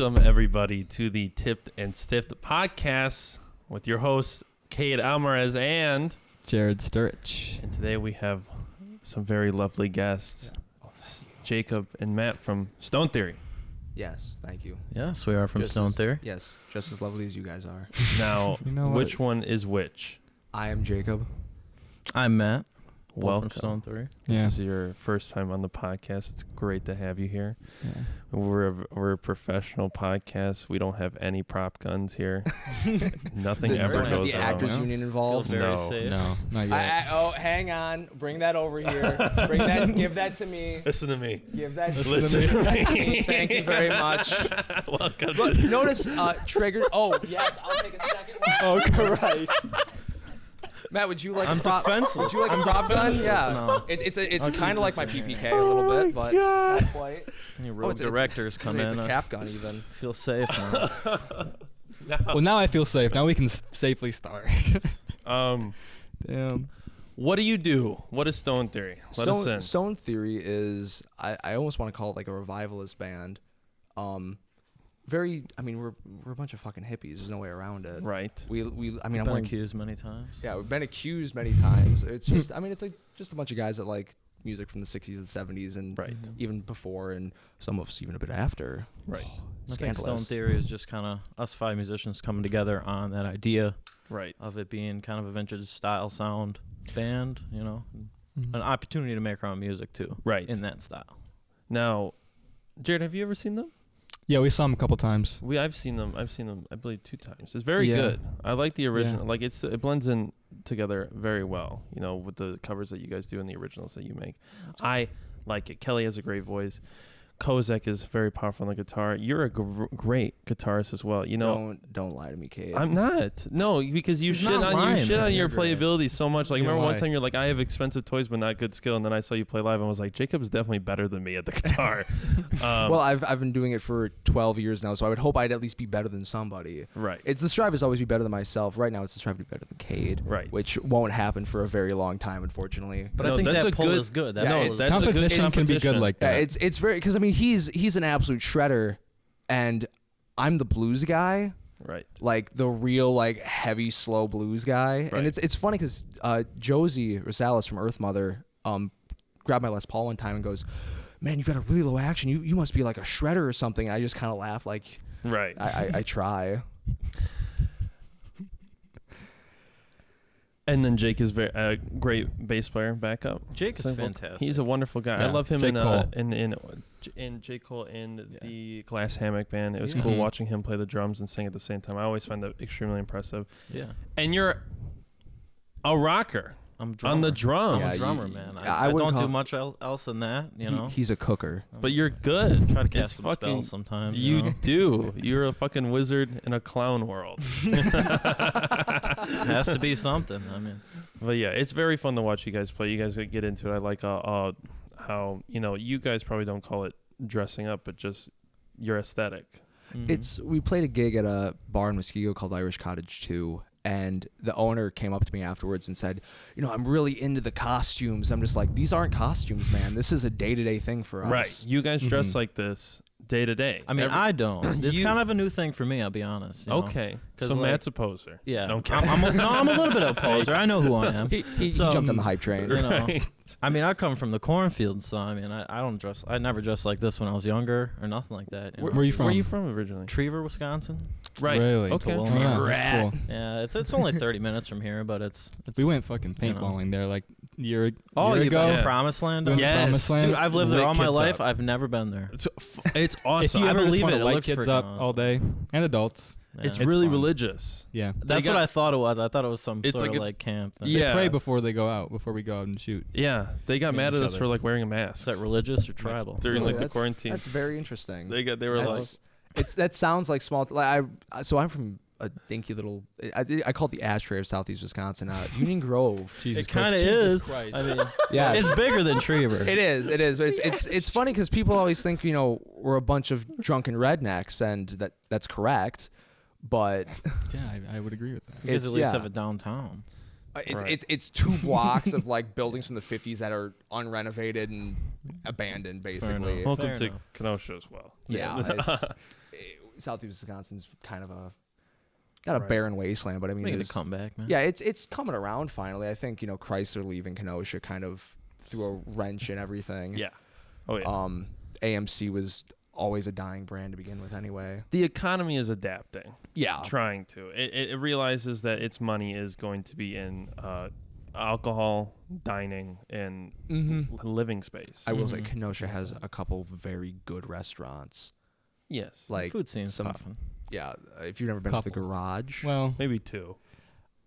Welcome, everybody, to the Tipped and Stiffed podcast with your hosts, Cade, Almaraz, and Jarod, Sturycz. And today we have some very lovely guests, Jacob and Matt from Stone Theory. Yes, thank you. Yes, we are from Stone Theory. Yes, just as lovely as you guys are. Now, You know which one is which? I am Jacob. I'm Matt. Welcome. From Stone Theory. This is your first time on the podcast. It's great to have you here. Yeah. We're a professional podcast. We don't have any prop guns here. Nothing We're ever gonna have goes the wrong. actors union involved. Feel very No. safe. No, not yet. Oh, hang on. Bring that over here. Give that to me. Listen to me. Give that Listen to me. Thank you very much. Welcome. Look, notice trigger. Oh, yes, I'll take a second one. Oh, Christ. Matt, would you like I'm a prop? defenseless. Would you like a I'm prop gun? defenseless Yeah. now. It's I'll kind of like my keep this in PPK a little bit, but God. not quite. Any Oh, rogue directors come it's in. a cap gun even. Feel safe now. Well, now I feel safe. Now we can safely start. Damn. What do you do? What is Stone Theory? Let us in. Stone Theory is I almost want to call it like a revivalist band. I mean we're a bunch of fucking hippies. There's no way around it. Right. I'm Been wearing, accused many times. yeah, we've been accused many times. It's just it's like just a bunch of guys that like music from the 60s and 70s and Right. even before, and some of us even a bit after. Right. I think Stone Scandalous. Theory is just kind of us five musicians coming together on that idea Right. of it being kind of a vintage style sound band, you know, Mhm. an opportunity to make our own music too. Right. In that style. Now, Jared, have you ever seen them? Yeah, we saw them a couple times. I've seen them. I believe 2 times. It's very Yeah. good. I like the original. Yeah. Like it blends in together very well. You know, with the covers that you guys do and the originals that you make. I like it. Kelly has a great voice. Kozak is very powerful on the guitar. You're a great guitarist as well. You know, Don't lie to me, Kate. I'm not. No, because you He's shit not on lying, your man. your You're great. playability so much. Like Yeah, remember one why? time you're like, I have expensive toys but not good skill, and then I saw you play live and I was like, Jacob's definitely better than me at the guitar. Well, I've been doing it for 12 years now, so I would hope I'd at least be better than somebody. Right. It's the strive is always be better than myself. Right now, it's the strive to be better than Cade. Right. Which won't happen for a very long time, unfortunately. But No, I think that's that a pull good- is good. That Yeah, pull it's- is that's a good Competition can be good competition. like Yeah, that. it's very because I mean he's an absolute shredder, and I'm the blues guy, Right. like the real like heavy slow blues guy. Right. And it's funny because Josie Rosales from Earth Mother grabbed my Les Paul one time and goes, "Man, you've got a really low action. You must be like a shredder or something." And I just kind of laugh like Right. I try. And then Jake is a great bass player backup. Jake is So, fantastic. He's a wonderful guy. I Yeah. love him Jake Cole. in J. Cole in the Glass Hammock Band. It was Yeah. cool Mhm. watching him play the drums and sing at the same time. I always find that extremely impressive. Yeah. And you're a rocker I'm on the I'm drums, Yeah, a you- drummer, man. I I wouldn't don't do call- much else than that, you know. He's a cooker. but you're good. Try to It's cast some fucking- spells sometimes. You know? do. You're a fucking wizard in a clown world. It has to be something. I mean, But yeah, it's very fun to watch you guys play. You guys get into it. I like how you guys probably don't call it dressing up, but just your aesthetic. We played a gig at a bar in Muskego called Irish Cottage 2, and the owner came up to me afterwards and said, I'm really into the costumes. I'm just like, these aren't costumes, man. This is a day-to-day thing for us. Right. You guys dress Mhm. like this day to day. I mean, I don't. It's You- kind of a new thing for me. I'll be honest. you know? Okay. 'Cause, So like- Matt's a poser. Yeah. No, I'm a little bit of a poser. I know who I am. He So, jumped on the hype train. You know, Right. I mean, I come from the cornfields, so I mean, I don't dress. I never dressed like this when I was younger or nothing like that. Where are you from? Where are you from originally? Trevor, Wisconsin. Right. Really? Okay. Well, Oh, yeah, Rat. that's cool. Yeah, it's only 30 minutes from here, but it's We went fucking you know. paintballing there like a year Oh, year you ago. been Yeah. to Promised Land? We went to Yes. Promised Land. Dude, I've lived there Lit all my kids life. up. I've never been there. It's If awesome. you I ever just believe wanna it. It light looks kids freaking up all awesome. day, and adults. Yeah. It's It's really fun. religious. Yeah. That's They what got- I thought it was. I thought it was some It's sort like of a- like camp thing. Yeah. They pray before they go out, before we go out and shoot. Yeah. They got Me mad and at each us other. for like wearing a mask. Is that religious or tribal? During Really? like the That's- quarantine. That's very interesting. They were like, That sounds like small. So I'm from a dinky little. I call it the ashtray of Southeast Wisconsin. Union Grove. Jesus It kind of Christ. Jesus is. Christ. I mean, Yeah, it's bigger than Trevor. It is. It's funny because people always think we're a bunch of drunken rednecks, and that's correct. But Yeah, I would agree with that. You guys it's- at least yeah. have it downtown. Right. it's 2 blocks of like buildings from the 50s that are unrenovated and abandoned, basically. enough. welcome Fair to enough. Kenosha as well. Yeah, Southeast Wisconsin's kind of not a Right. barren wasteland, but I mean, Making a there's- comeback, man. yeah, it's coming around finally. I think Chrysler leaving Kenosha kind of threw a wrench in everything. Yeah. Oh yeah. AMC was always a dying brand to begin with, anyway. The economy is adapting. Yeah, Trying to. It realizes that its money is going to be in alcohol, dining, and living space. I will say Kenosha has a couple very good restaurants. Yes. Like Food scene's some, popping. yeah. If you've never been to the Garage, Well, Maybe 2.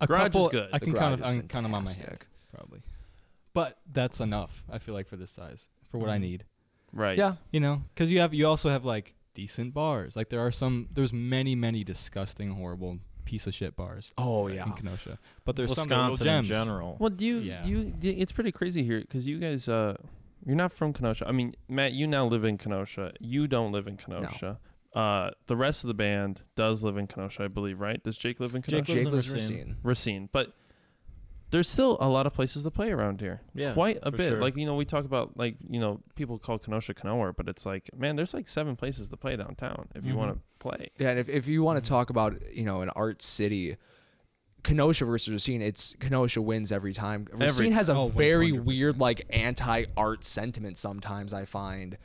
a Garage is couple. good. I The can Garage is count them on my hand, fantastic. probably. But that's enough. I feel like for this size, for what I need. Right. Yeah. Because you also have like decent bars. Like there's many disgusting, horrible piece of shit bars. Oh yeah. In Kenosha, but there's some little Wisconsin in gems. general. Well, Yeah. it's pretty crazy here because you guys, you're not from Kenosha. I mean, Matt, you now live in Kenosha. You don't live in Kenosha. The rest of the band does live in Kenosha, I believe, right? Does Jake live in Kenosha? lives Jake in lives Racine. Racine. Racine. But there's still a lot of places to play around here. Yeah, Quite a for bit. sure. Like, we talk about, like, people call Kenosha Kenora, but it's like, man, there's like 7 places to play downtown if you want to play. Yeah, and if you want to talk about an art city, Kenosha versus Racine, it's Kenosha wins every time. Racine has a very 100%. weird like anti-art sentiment sometimes, I find,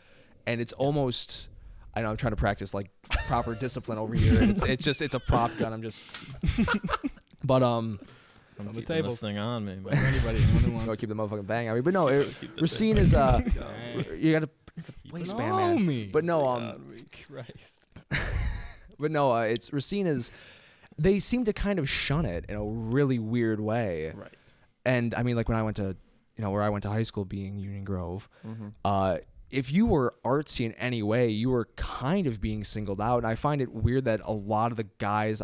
and it's almost. I know I'm trying to practice like proper discipline over here. It's a prop gun. I'm just. But On the Keeping table. this thing on me, For man. anybody who gotta wants keep the motherfucking bang on me. But no, Keep the Racine is Dang. you gotta waistband, man. me. But no, Christ. but no, it's Racine is. They seem to kind of shun it in a really weird way. Right. And I mean, like when I went to, where I went to high school, being Union Grove, Mm-hmm. if you were artsy in any way, you were kind of being singled out. And I find it weird that a lot of the guys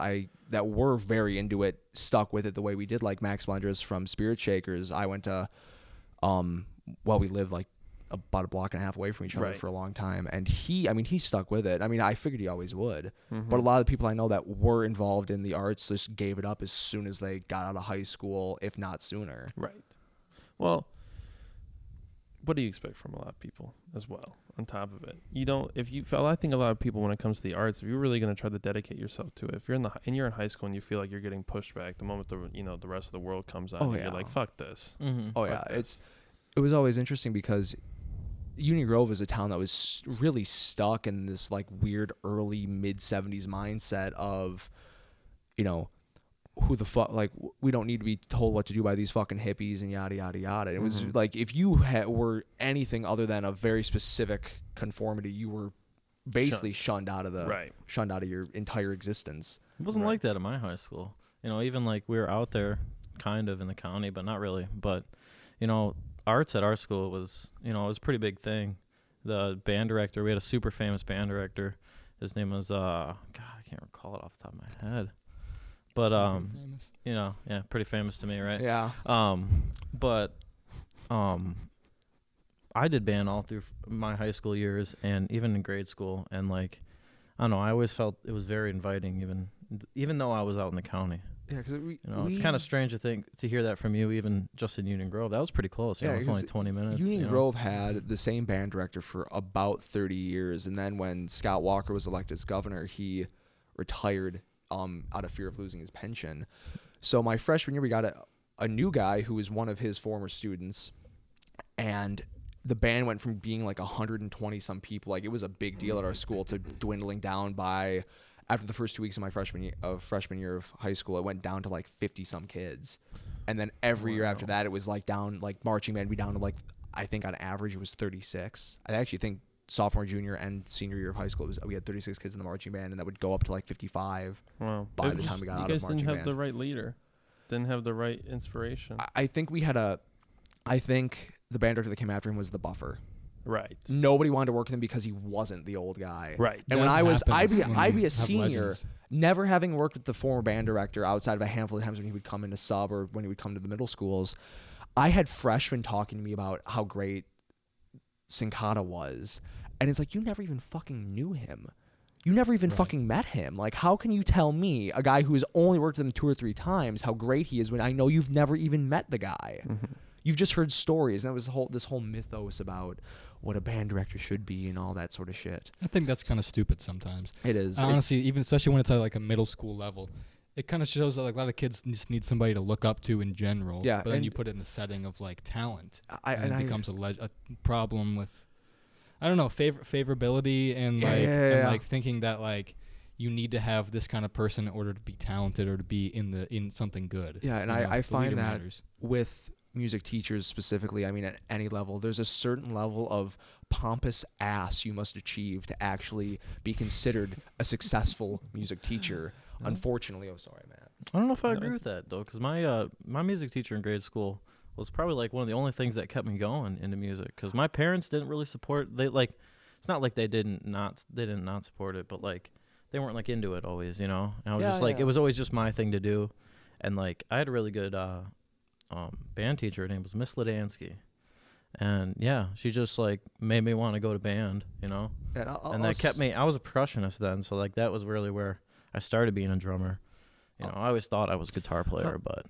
that were very into it stuck with it the way we did. Like Max Blenders from Spirit Shakers. I went to, we lived like about a block and a half away from each other Right. for a long time, and he stuck with it. I mean, I figured he always would. Mm-hmm. But a lot of the people I know that were involved in the arts just gave it up as soon as they got out of high school, if not sooner. Right. Well, what do you expect from a lot of people as well? On top of it, I think a lot of people, when it comes to the arts, if you're really going to try to dedicate yourself to it, if you're you're in high school and you feel like you're getting pushed back, the moment the rest of the world comes on, you're like, fuck this. Mm-hmm. Oh yeah, it was always interesting because Union Grove is a town that was really stuck in this like weird early mid 70s mindset of, who the fuck, like we don't need to be told what to do by these fucking hippies and yada yada yada. It was like if you were anything other than a very specific conformity, you were basically shunned out of your entire existence. It wasn't like that at my high school. Even like we were out there kind of in the county, but not really. But, arts at our school was, it was a pretty big thing. The band director, we had a super famous band director. His name was, God, I can't recall it off the top of my head. But, Famous. pretty famous to me, right? Yeah. But I did band all through my high school years and even in grade school. And like, I don't know, I always felt it was very inviting, even though I was out in the county. Yeah, because It's kind of strange to hear that from you, even just in Union Grove. That was pretty close. It was only 20 minutes. Union Grove had the same band director for about 30 years, and then when Scott Walker was elected as governor, he retired out of fear of losing his pension. So my freshman year, we got a new guy who was one of his former students, and the band went from being like 120 some people, like it was a big deal at our school, to dwindling down by. After the first 2 weeks of my freshman year of high school, it went down to like 50 some kids. And then every year after that, it was like down, like marching band, be down to like, I think on average it was 36. I actually think sophomore, junior, and senior year of high school, we had 36 kids in the marching band, and that would go up to like 55 by the time we got out of marching band. You guys didn't have the right leader. Didn't have the right inspiration. I think I think the band director that came after him was the buffer. Right. Nobody wanted to work with him because he wasn't the old guy. Right. And That when I'd be happens a when senior, legends. never having worked with the former band director outside of a handful of times when he would come into sub or when he would come to the middle schools, I had freshmen talking to me about how great Sincata was. And it's like, you never even fucking knew him. You never even fucking met him. Like, how can you tell me, a guy who has only worked with him 2 or 3 times, how great he is when I know you've never even met the guy? Mm-hmm. you've just heard stories, and it was this whole mythos about what a band director should be and all that sort of shit. I think that's kind of stupid sometimes. It is. Honestly, even especially when it's at like a middle school level, it kind of shows that like a lot of kids just need somebody to look up to in general. Yeah, But then and you put it in the setting of like talent, and it becomes a problem with, I don't know, favorability and like and like thinking that like you need to have this kind of person in order to be talented or to be in something good. Yeah, and You know, I the find leader that matters. with music teachers specifically, I mean, at any level, there's a certain level of pompous ass you must achieve to actually be considered a successful music teacher. Unfortunately, sorry, Matt. I don't know if I agree with that though, because my music teacher in grade school was probably like one of the only things that kept me going into music. Because my parents didn't really support. They like, it's not like they didn't not support it, but like they weren't like into it always, you know. And I was just like, it was always just my thing to do, and like I had a really good band teacher. Her name was Miss Ladansky. And yeah, she just like made me want to go to band, you know. And that kept me. I was a percussionist then, so like that was really where I started being a drummer. You know, I always thought I was a guitar player, but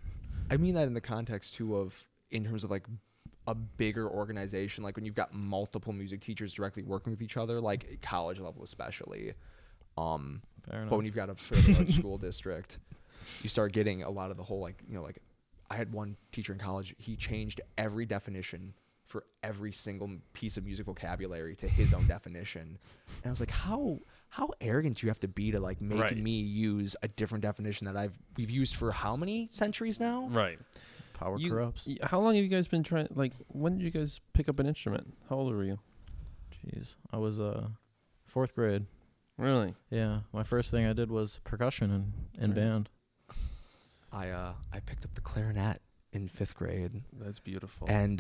I mean that in the context too of in terms of like a bigger organization, like when you've got multiple music teachers directly working with each other, like college level especially. But when you've got a fairly large school district, you start getting a lot of the whole like, you know, like I had one teacher in college. He changed every definition for every single piece of music vocabulary to his own definition. And I was like, how arrogant do you have to be to like make me use a different definition that we've used for how many centuries now? Right. Power corrupts. How long have you guys been trying? Like, when did you guys pick up an instrument? How old were you? Jeez, I was 4th grade. Really? Yeah, my first thing I did was percussion in band. I picked up the clarinet in 5th grade. That's beautiful. And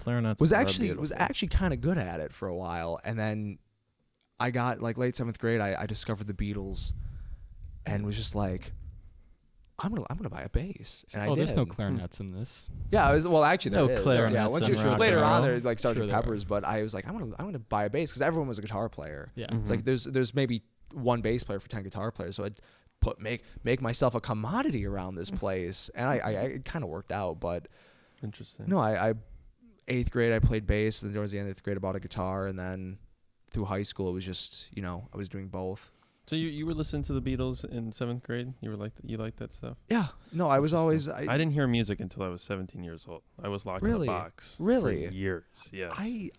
Clarinet's was actually kind of good at it for a while, and then I got like late 7th grade. I discovered the Beatles, and was just like, I'm gonna buy a bass. And I did. There's no clarinets in this. Yeah, actually No there is. clarinets Yeah, once in you're rock later and on, roll. there's like Sgt. Sure there Pepper's, but I was like, I'm gonna buy a bass because everyone was a guitar player. Yeah. It's like there's maybe one bass player for 10 guitar players, so I'd make myself a commodity around this place, and I it kind of worked out. But Interesting. no, I 8th grade I played bass, and then towards the end of 8th grade I bought a guitar, and then through high school it was just, you know, I was doing both. So you were listening to the Beatles in 7th grade? You liked that stuff? Yeah. No, I was always I didn't hear music until I was 17 years old. I was locked in Really? a box Really? for years. Yes. I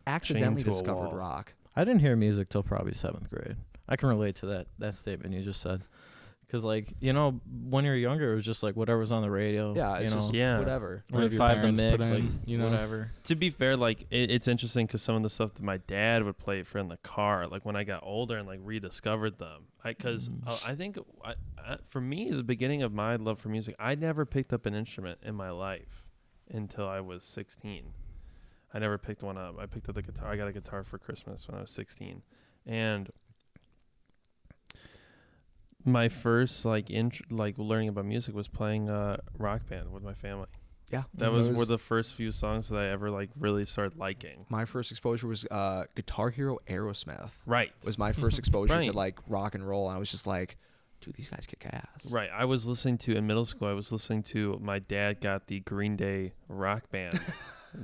accidentally to a discovered wall. rock. I didn't hear music till probably 7th grade. I can relate to that statement you just said. Because, like, you know, when you're younger, it was just like whatever was on the radio. Yeah, it's you know, just whatever. Whatever your 5 the parents mix, put like, in, you know. whatever. To be fair, like it's interesting because some of the stuff that my dad would play for in the car, like when I got older and like rediscovered them, I think for me, the beginning of my love for music, I never picked up an instrument in my life until I was 16. I never picked one up. I picked up the guitar. I got a guitar for Christmas when I was 16, and my first learning about music was playing Rock Band with my family. Yeah. That were the first few songs that I ever like really started liking. My first exposure was Guitar Hero Aerosmith. Right. Was my first exposure to Right. like rock and roll, and I was just like, dude, these guys kick ass. Right. I was listening to, in middle school, my dad got the Green Day Rock Band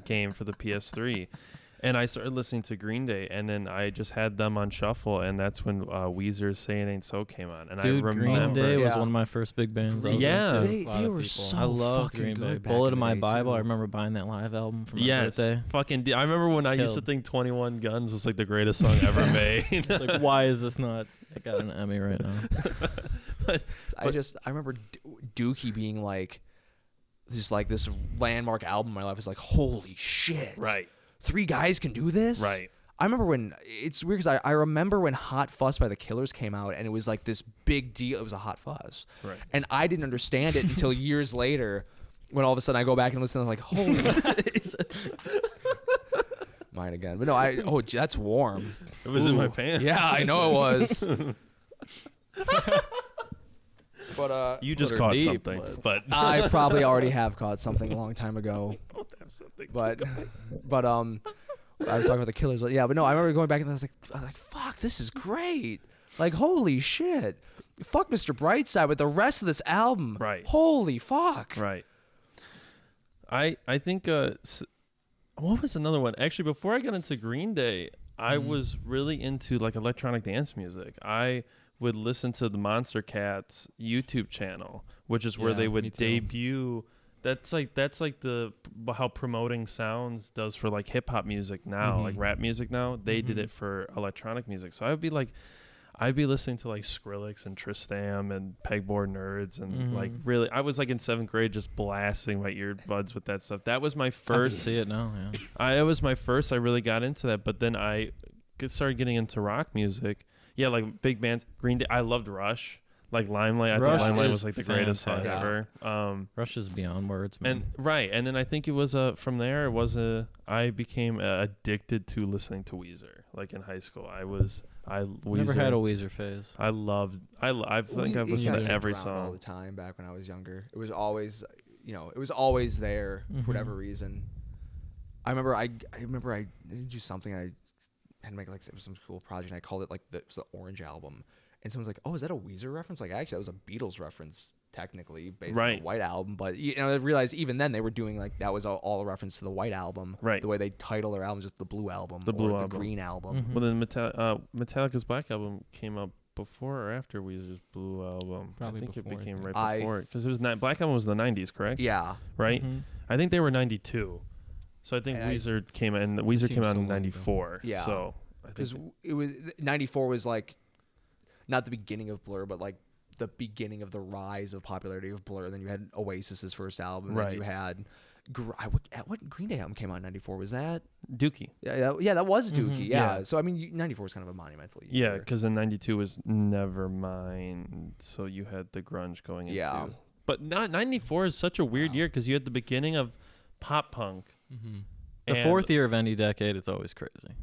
game for the PS3. And I started listening to Green Day, and then I just had them on shuffle, and that's when Weezer's "Saying Ain't So" came on. And Dude, I remember, Green Day was Yeah. one of my first big bands. I was Yeah. into. They A lot of were people. so I love fucking Green Day. good. back Bullet in in the My day, Bible. too. I remember buying that live album for my yes, birthday. I remember when I used to Killed. think 21 Guns was like the greatest song ever made. It's like, why is this not? I got an Emmy right now. I remember Dookie being like, just like this landmark album in my life is like, holy shit. Right. 3 guys can do this? Right. I remember when, it's weird because I remember when Hot Fuss by the Killers came out, and it was like this big deal. It was a Hot Fuss. Right. And I didn't understand it until years later when all of a sudden I go back and listen, I was like, holy. Mine again. But no, that's warm. It was in Ooh. my pants. Yeah, I know it was. But You just Put her caught deep, something, but I probably already have caught something a long time ago. both have something. But I was talking about the Killers. But yeah, but no, I remember going back and I was like, fuck, this is great. Like, holy shit. Fuck Mr. Brightside with the rest of this album. Right. Holy fuck. Right. I think what was another one? Actually, before I got into Green Day, I was really into like electronic dance music. I would listen to the Monster Cats YouTube channel, which is where they would debut. That's like the how promoting sounds does for like hip hop music now, like rap music now. They did it for electronic music. So I'd be listening to like Skrillex and Tristam and Pegboard Nerds and like really, I was like in 7th grade just blasting my earbuds with that stuff. That was my first. I can see it now. Yeah. It was my first. I really got into that, but then I started getting into rock music. Yeah, like big bands. Green Day. I loved Rush. Like Limelight. I think Limelight was like the greatest song ever. Rush is beyond words, man. And then I think it was from there. I became addicted to listening to Weezer. Like in high school, Weezer, never had a Weezer phase. I think I've listened to every song all the time back when I was younger. It was always, it was always there for whatever reason. I remember I did do something. I had to make like it was some cool project. And I called it like it was the Orange Album. And someone's like, "Oh, is that a Weezer reference?" Like, actually, that was a Beatles reference, technically, based on the White Album. But I realized even then they were doing like that was all a reference to the White Album. Right. The way they title their album, just the Blue Album, the Green Album. Well, then Metallica's Black Album came out before or after Weezer's Blue Album. Probably I think before, it became right before it because it was Black Album was the 90s, correct? Yeah. Right. I think they were 92. So I think Weezer came out in 94. Yeah. So because it was 94 was like. Not the beginning of Blur, but like the beginning of the rise of popularity of Blur. Then you had Oasis's first album. And then you had what Green Day album came out in 94? Was that Dookie? Yeah, that was Dookie. Yeah. So I mean, 94 is kind of a monumental year. Yeah, because in 92 was Nevermind. So you had the grunge going into. Yeah. But 94 is such a weird year because you had the beginning of pop punk. The fourth year of any decade is always crazy.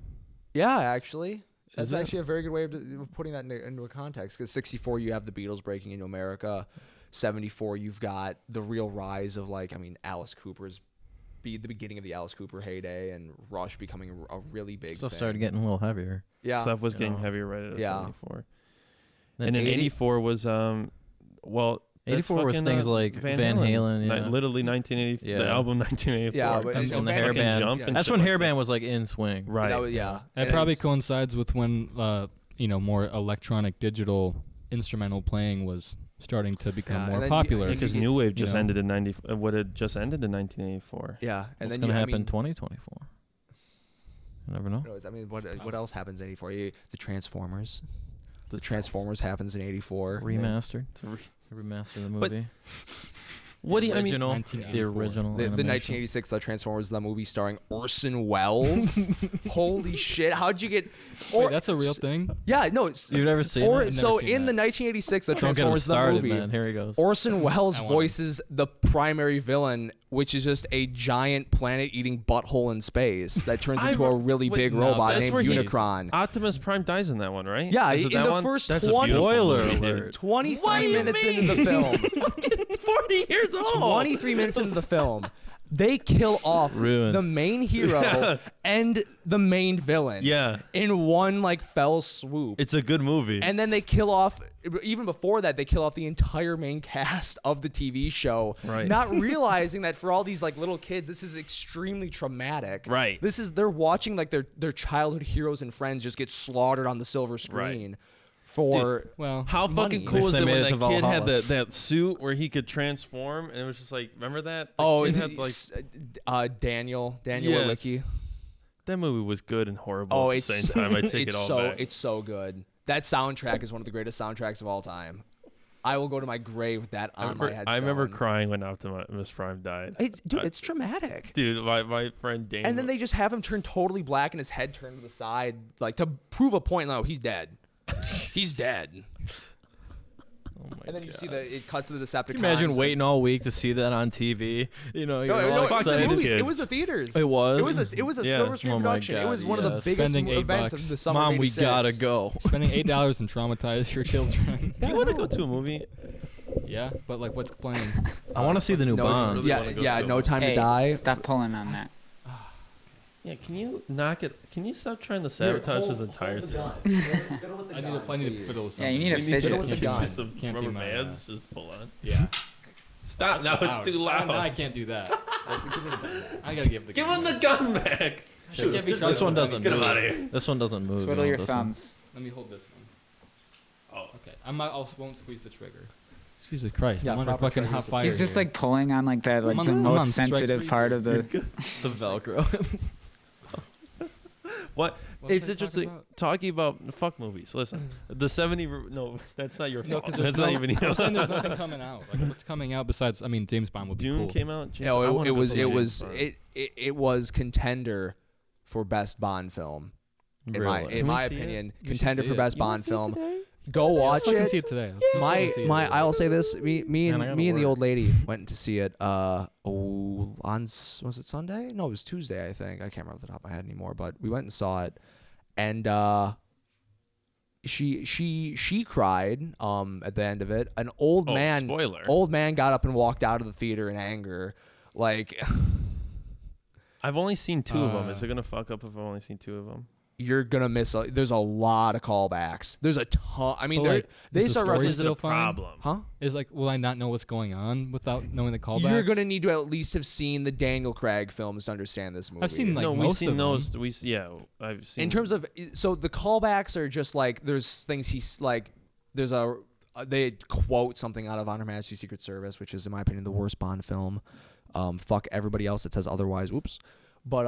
Yeah, actually. That's actually a very good way of putting that into a context. Because 64, you have the Beatles breaking into America. 74, you've got the real rise of Alice Cooper's the beginning of the Alice Cooper heyday, and Rush becoming a really big thing. Started getting a little heavier. Yeah, stuff was getting heavier right at 74. And then 84 was 84 was things like Van Halen, literally 1980. The album 1984. Yeah, but that's when the hairband. That's when hairband was like in swing. Right. It probably coincides with when more electronic digital instrumental playing was starting to become more popular. Because New Wave just ended in 90. What had just ended in 1984. Yeah, and what's then going to happen in 2024? You never know. What else happens in 84? The Transformers. The Transformers happens in 84. Remastered. Remaster the movie. What do you? The original. The 1986 The Transformers, the movie starring Orson Welles. Holy shit! How'd you get? Wait, that's a real thing. Yeah, no. You've never seen it? So in the 1986 The Transformers, the movie, man. Here he goes. Orson Welles voices the primary villain, which is just a giant planet-eating butthole in space that turns into a really big robot named Unicron. Optimus Prime dies in that one, right? Yeah, in the first 20 23 minutes into the film. 40 years old. 23 minutes into the film, they kill off the main hero and the main villain. Yeah. In one fell swoop. It's a good movie. And then they kill off. Even before that, they kill off the entire main cast of the TV show. Right. Not realizing that for all these little kids, this is extremely traumatic. Right. They're watching their childhood heroes and friends just get slaughtered on the silver screen. Right. For how fucking cool is it when that kid had that suit where he could transform, and it was just remember that? Daniel Wicki. That movie was good and horrible at the same time. I take it all back. It's so good. That soundtrack is one of the greatest soundtracks of all time. I will go to my grave with that on my headstone. I remember crying when Optimus Prime died. It's dramatic. Dude, my friend Daniel. And then they just have him turn totally black and his head turned to the side, to prove a point. No, he's dead. He's dead. Oh my and then you God. see it cuts to the Decepticons. Can you imagine waiting all week to see that on TV? You're all excited. It was the theaters. It was? It was a silver screen production. God, it was one of the biggest events of the summer Mom, of '86. we gotta go. Spending $8 and traumatize your children. Do you want to go to a movie? Yeah, but what's playing? I want to see the new Bond. Really No Time to Die. Stop pulling on that. Yeah, can you knock it? Can you stop trying to sabotage this entire thing? I need to fiddle with something. Yeah, you need a fidget. with the gun. Just some Can't rubber be my, bands, just pull on. Yeah. Stop! Now it's too loud. No, I can't do that. I gotta give the Give gun him the gun back. Shoot, This one doesn't Get him move. out of here. This one doesn't move. Twiddle your this one. thumbs. Let me hold this one. Oh. Okay. I won't squeeze the trigger. Jesus Christ. Yeah, I'm under proper fucking trigger hot is- fire. He's just here. like pulling on like that, like I'm the on most strike sensitive three part here. of the. The Velcro. What? What It's was I talking interesting about? talking about fuck movies. Listen, the 70. No, that's not your No, fault. 'cause That's there's not no, even. I'm saying there's nothing coming out. Like, what's coming out besides? I mean, James Bond would be Dune cool. came out. James, No, I wanna it go was see it James was Bond. it was contender for best Bond film. In my Really? in Can we my see it? opinion, We should contender see for it. best You wanna Bond see it film. today? Go watch Let's it. see it today. Let's go My see it today. I'll say this. Me Man, I and gotta me and the work. old lady went to see it. Was it Sunday? No, it was Tuesday. I think I can't remember off the top of my head anymore. But we went and saw it, and she cried at the end of it. An old Oh, man spoiler. got up and walked out of the theater in anger. Like I've only seen 2 of them. Is it gonna fuck up if I've only seen 2 of them? you're gonna miss. There's a lot of callbacks. There's a ton. I mean, But, like, they is the start story What referencing. is the still fine? problem? Huh? Is like, will I not know what's going on without knowing the callbacks? You're gonna need to at least have seen the Daniel Craig films to understand this movie. I've seen, like, no, we've most seen of those. them. I've seen. In terms of, so the callbacks are just like there's things he's like there's they quote something out of On Her Majesty's Secret Service, which is in my opinion the worst Bond film. Fuck everybody else that says otherwise. Whoops. But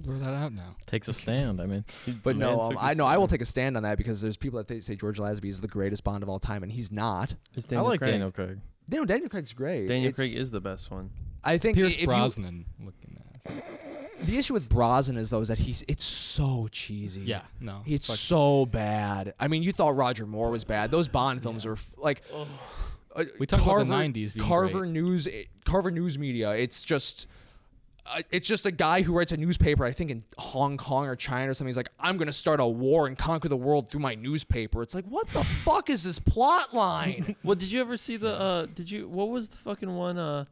Throw that out now. Takes a stand. I mean, but The man no, took a I know I will stand. take a stand on that because there's people that say George Lazenby is the greatest Bond of all time, and he's not. It's I Daniel like Craig. Daniel Craig. No, Daniel Craig's great. Daniel It's- Craig is the best one. I think Pierce if you, Brosnan looking at. the issue with Brosnan is though is that it's so cheesy. Yeah, no. It's fuck. so bad. I mean, you thought Roger Moore was bad. Those Bond films were like. We talk about the 90s being Carver great. Carver News Media. It's just a guy who writes a newspaper. I think in Hong Kong or China or something. He's like, I'm gonna start a war and conquer the world through my newspaper. It's like, what the fuck is this plot line? Well, did you ever see the? What was the fucking one?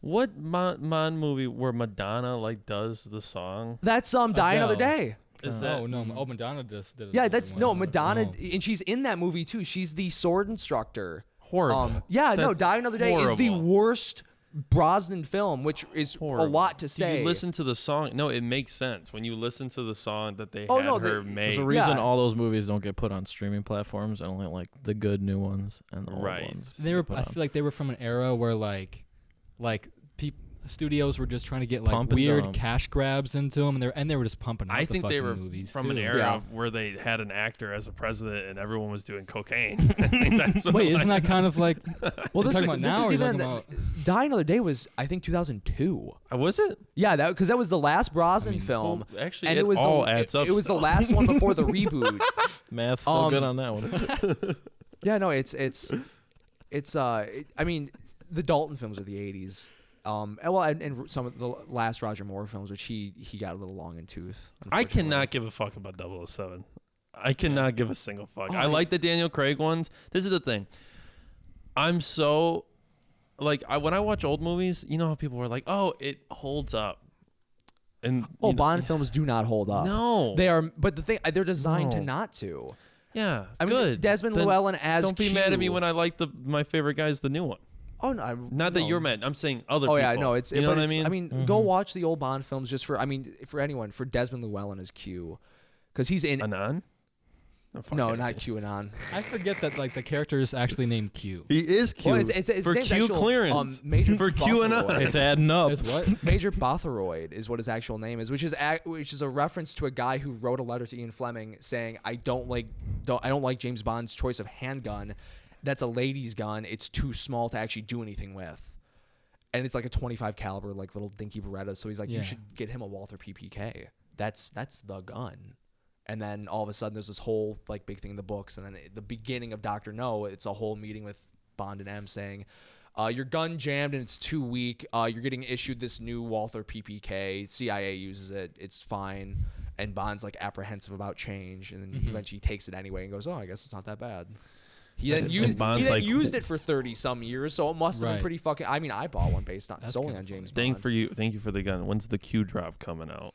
What Mon movie where Madonna like does the song? That's Die Another Adele. Day. Is that? Oh no, Madonna did it. Yeah, that's no Madonna, Oh. and she's in that movie too. She's the sword instructor. Horrible. Yeah, no, That's Die Another Day is the horrible. worst Brosnan film, which is Horrible. a lot to Do say. you listen to the song? No, it makes sense when you listen to the song that they Oh, had no, her they- make. There's a reason Yeah. all those movies don't get put on streaming platforms, and only like the good new ones and the old Right. ones. They get were. put I on. feel like they were from an era where like studios were just trying to get like Pump and weird dump. cash grabs into them, and they were just pumping. Out I the think they fucking were movies from an too. era Yeah. of where they had an actor as a president and everyone was doing cocaine. I think that's what, Wait, like, isn't that kind of like? well, You're talking about now, or you're even talking about? Die Another Day was I think 2002. was it? Yeah, that was the last Brosnan I mean, film. Well, actually, And it was all the, adds up. It was still. the last one before the reboot. Math's still good Um, on that one. Yeah, no, I mean, the Dalton films are the 80s. And some of the last Roger Moore films, which he got a little long in tooth. I unfortunately. cannot give a fuck about 007. I cannot give a single fuck. Oh, I like the Daniel Craig ones. This is the thing. I'm so like when I watch old movies, you know how people were like, "Oh, it holds up." And Oh, you know- Bond films do not hold up. No. They are, but the thing they're designed to No. not to. Yeah, I mean, good. Desmond Then Llewellyn as don't be mad at me Q. when I like my favorite guy is the new one. Oh no, Not that no. you're mad. I'm saying other Oh people. yeah, no, you know what I mean? I mean, go watch the old Bond films just for. I mean, for anyone, for Desmond Llewellyn as Q, because he's in. Anon? fuck No, it. not QAnon. I forget that like the character is actually named Q. He is Q. Well, it's for name's Q actual, clearance. Major For QAnon. Bothroyd. It's adding up. Is what? Major Bothroyd is what his actual name is, which is a reference to a guy who wrote a letter to Ian Fleming saying, I don't like James Bond's choice of handgun. That's a lady's gun. It's too small to actually do anything with. And it's like a 25 caliber, like little dinky Beretta. So he's like, Yeah. you should get him a Walther PPK. That's the gun. And then all of a sudden, there's this whole like big thing in the books. And then at the beginning of Dr. No, it's a whole meeting with Bond and M saying, your gun jammed and it's too weak. You're getting issued this new Walther PPK. CIA uses it. It's fine. And Bond's like apprehensive about change. And then he eventually takes it anyway and goes, oh, I guess it's not that bad. He then, Bond's like- used it for 30 some years, so it must have been Right. pretty fucking. I mean, I bought one based on That's solely kinda on James Thank Bond. you for the gun. When's the Q drop coming out?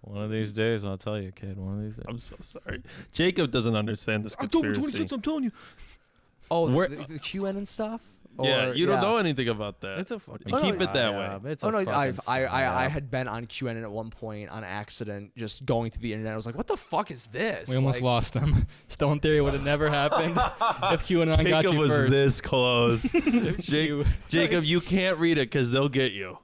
One of these days, I'll tell you, kid. One of these days. I'm so sorry. Jacob doesn't understand this conspiracy. I'm telling you. Oh, Where- the QN and stuff. Yeah, you don't know anything about that. It's a fucking keep it that way. It's Oh a no, fucking I had been on QAnon at one point on accident, just going through the internet. I was like, "What the fuck is this?" We almost lost them. Stone Theory would have never happened if QAnon got Jacob you was first. this close. Jacob, you can't read it because they'll get you.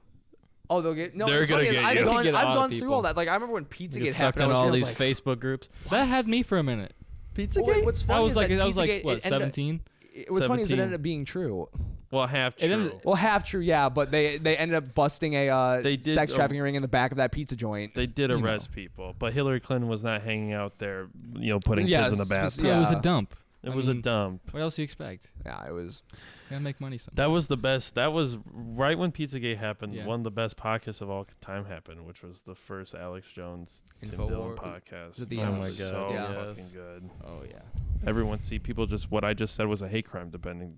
Oh, they'll get no. They're It's gonna funny is get I've you. gone, Get I've out gone of through people. all that. Like I remember when You Pizzagate get sucked happened. in all I was these like, Facebook groups. That had me for a minute. Pizzagate? What's I funny was is like, that I was like, Pizzagate, what, it ended up- 17? What's funny is it 17. ended up being true. Well, half It true. ended- Well, half true, yeah, but they ended up busting a They did sex a- trafficking ring in the back of that pizza joint. They did You arrest people, but Hillary Clinton was not hanging out there, putting kids in the bathtub. It was a Yeah. dump. It I was a mean, dump. What else do you expect? Yeah, it was. Gotta make money somehow. That was the best. That was right when Pizzagate happened. Yeah. One of the best podcasts of all time happened, which was the first Alex Jones Tim Infowar- Dillon podcast. was it the That end? was Oh my so God, yeah. fucking yes. good. Oh yeah. Everyone people just what I just said was a hate crime, depending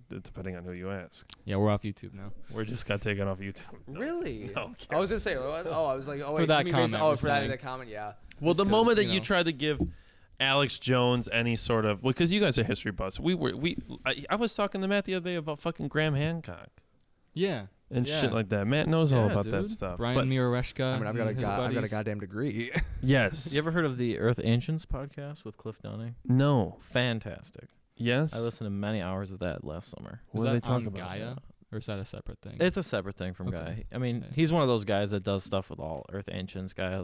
on who you ask. Yeah, we're off YouTube now. We just got taken off YouTube. No. Really? No, I was gonna say. What? Oh, I was like, oh, For wait, that you mean based- comment, Oh, we're for that saying. in the comment, yeah. Well, the Just 'cause, moment that you you know. tried to give Alex Jones any sort of because you guys are history buffs. I was talking to Matt the other day about fucking Graham Hancock Yeah. and Yeah. shit like that. Matt knows all Yeah, about that dude. stuff. Brian but Miroreshka. I mean, I've and his got a buddies. goddamn degree. yes, You ever heard of the Earth Ancients podcast with Cliff Dunning? no, Fantastic. yes. I listened to many hours of that last summer. What Is do that they talk on about? Gaia? Or is that a separate thing? It's a separate thing from Okay. Guy. I mean, Okay. he's one of those guys that does stuff with all Earth Ancients guy,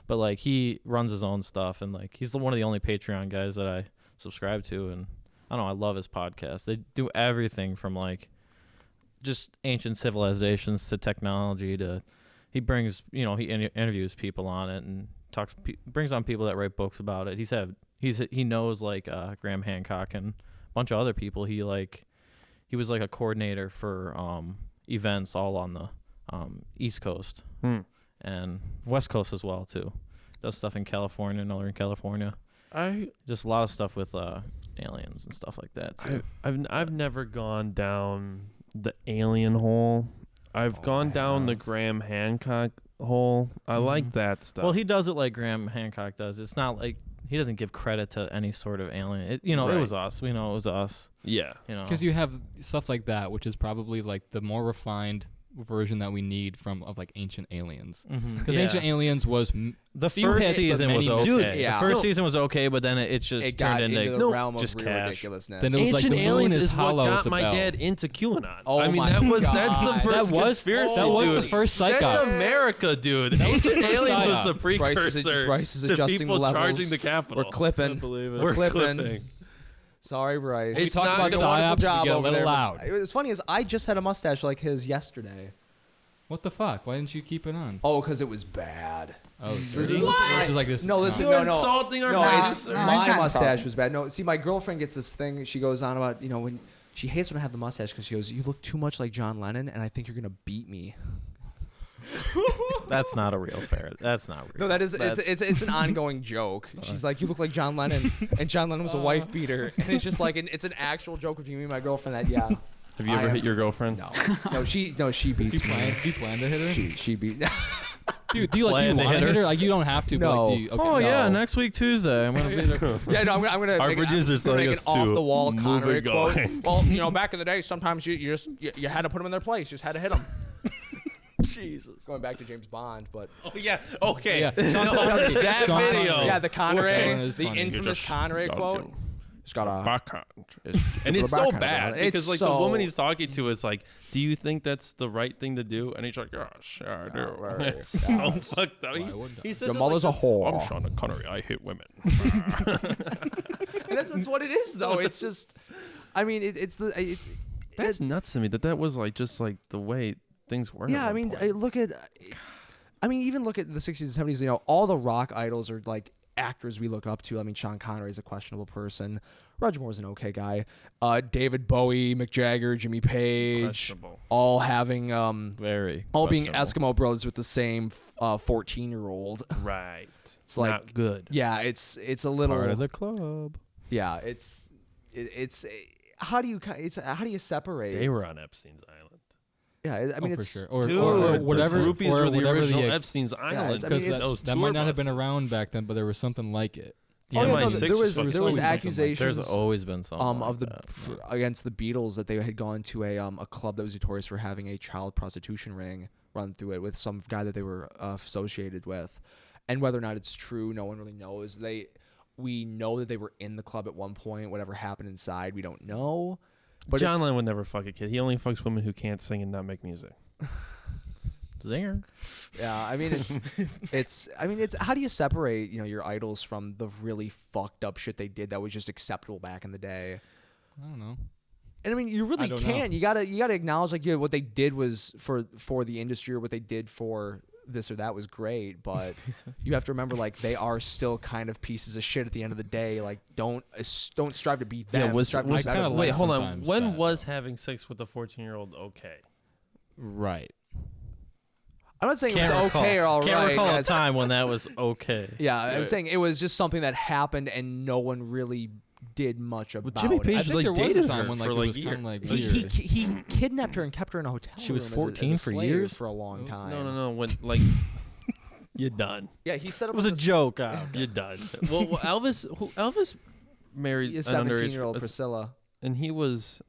but like he runs his own stuff and like he's one of the only Patreon guys that I subscribe to, and I don't know, I love his podcast. They do everything from like just ancient civilizations to technology to he brings, he interviews people on it and brings on people that write books about it. He knows like Graham Hancock and a bunch of other people. He was like a coordinator for events all on the East Coast and West Coast as well too. Does stuff in California, Northern California. Just a lot of stuff with aliens and stuff like that too. I've never gone down the alien hole. I've gone down the Graham Hancock hole. I like that stuff. Well, he does it like Graham Hancock does. It's not like he doesn't give credit to any sort of alien. It Right. was us. We know it was us. yeah. Because you have stuff like that, which is probably like the more refined version that we need of like ancient aliens. Because ancient aliens was The few first hits, but season was many okay. misses. Dude, yeah. The first No. season was okay, but then it just It got turned into into the realm of just real cash. ridiculousness. Then it was like Ancient the moon aliens is is what hollow, got it's a my bell. dad into QAnon. Oh I mean, my that's the God. first That was- conspiracy, that was the dude. first psych That's op. America, dude. That was the Ancient first aliens was psyop. the precursor Bryce is to adjusting people the levels. charging the Capitol. We're clipping. believe it. We're We're clipping. clipping. Sorry, Bryce. We It's talk not about gonna- wonderful psyops, job we get a over little there. loud. What's funny is I just had a mustache like his yesterday. What the fuck? Why didn't you keep it on? Oh, because it was bad. Oh, Listen, dirty? listen, Which is like this. No, listen, You're no, no. insulting our No, it's producer. Mine's my not mustache insulting. was bad. No, see, my girlfriend gets this thing. She goes on about, when she hates when I have the mustache because she goes, "You look too much like John Lennon, and I think you're gonna beat me." That's not a real fair. That's not real. No, that is That's- it's an ongoing joke. She's like, "You look like John Lennon," and John Lennon was a wife beater, and it's just like it's an actual joke between me and my girlfriend. That yeah. Have you ever I hit am- your girlfriend? No, she beats Do you plan to hit her? me. She beat. Dude, do you Plan to want hit to her? hit her? Like, you don't have to, but No. like, do you? Okay. Oh yeah, No. next week Tuesday. I'm gonna be there. Yeah, no, I'm gonna Our make producer's I'm gonna telling make us an to off the wall move Connery it quote. going. Well, back in the day, sometimes you had to put them in their place. You just had to hit them. Jesus. Going back to James Bond, but Oh yeah. Okay. Yeah. No, that Sean video. Connery. yeah, the Connery, Connery is the funny. infamous Connery quote. It's got a Backhand. it's And it's got a so backhand bad about it. because It's like the so- woman he's talking to is like, "Do you think that's the right thing to do?" And he's like, "Yeah, sure, I do." right, It's so yes. fucked up. Why wouldn't I? He says Your it mother's like a whore. I'm Sean Connery. I hit women. And that's what it is, though. It's just, I mean, That's nuts to me. That was like just like the way things were. yeah. at I one mean, point. even look at the 60s and 70s. All the rock idols are like actors we look up to. I mean, Sean Connery is a questionable person. Roger Moore's an okay guy. David Bowie, Mick Jagger, Jimmy Page, Questionable. all having Very. all being questionable. Eskimo brothers with the same 14-year-old. Right. It's like not good. yeah, it's a little Part of the club. yeah, it's how do you separate? They were on Epstein's Island. Yeah, I mean, for it's sure. Or, Dude, or whatever. the groupies or were the whatever original the Epstein's Island. I mean, because it's- that might not have been around back then, but there was something like it. Oh, yeah, no, MI6 there was always something like accusations. There's always been something of like the that. against the Beatles that they had gone to a club that was notorious for having a child prostitution ring run through it with some guy that they were associated with, and whether or not it's true, no one really knows. We know that they were in the club at one point. Whatever happened inside, we don't know. But John Lennon would never fuck a kid. He only fucks women who can't sing and not make music. Zinger. Yeah, I mean it's how do you separate, your idols from the really fucked up shit they did that was just acceptable back in the day? I don't know. And I mean, you really can't. You gotta acknowledge like what they did was for the industry, or what they did for this or that was great, but you have to remember like they are still kind of pieces of shit at the end of the day. Like don't strive to be them. Strive to be better. Wait, hold on. sometimes When that, was though. having sex with a 14-year-old okay? Right. I'm not saying it was okay or all right. Can't recall a It's- time when that was okay. Yeah, I'm saying it was just something that happened and no one really did much about Jimmy it. Page I just, think like, there was a dated time her when for, like it like, was kind years. of like He weird. he kidnapped her and kept her in a hotel She was room 14 as a for slave years? for a long time. No. When like you're done. Yeah, he set It up was a this- joke. You're done. well, Elvis married a an 17-year-old underage, Priscilla. and he was.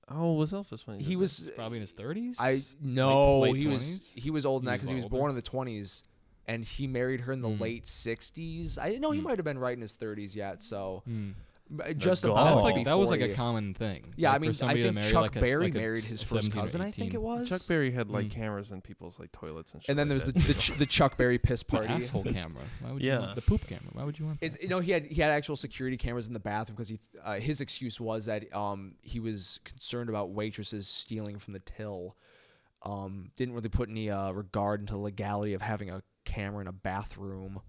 How old was Elvis when He did was Probably in his 30s. no, late he 20s? was old than that because he was older? born in the 20s, and he married her in the Mm. late 60s. I know he might have been right in his 30s yet. So just gall. about That's Oh, like that was before like a he- common thing. Yeah, like, I mean, for somebody I to think marry, Chuck like, Berry like a married his first 17 or cousin. I think 18. it was. Chuck Berry had like Mm. cameras in people's like toilets and shit. And then there was like the Chuck Berry piss The party. asshole camera. Why would you Yeah. want the poop camera? Why would you want that? It's, he had actual security cameras in the bathroom because his excuse was that he was concerned about waitresses stealing from the till. Didn't really put any regard into the legality of having a camera in a bathroom.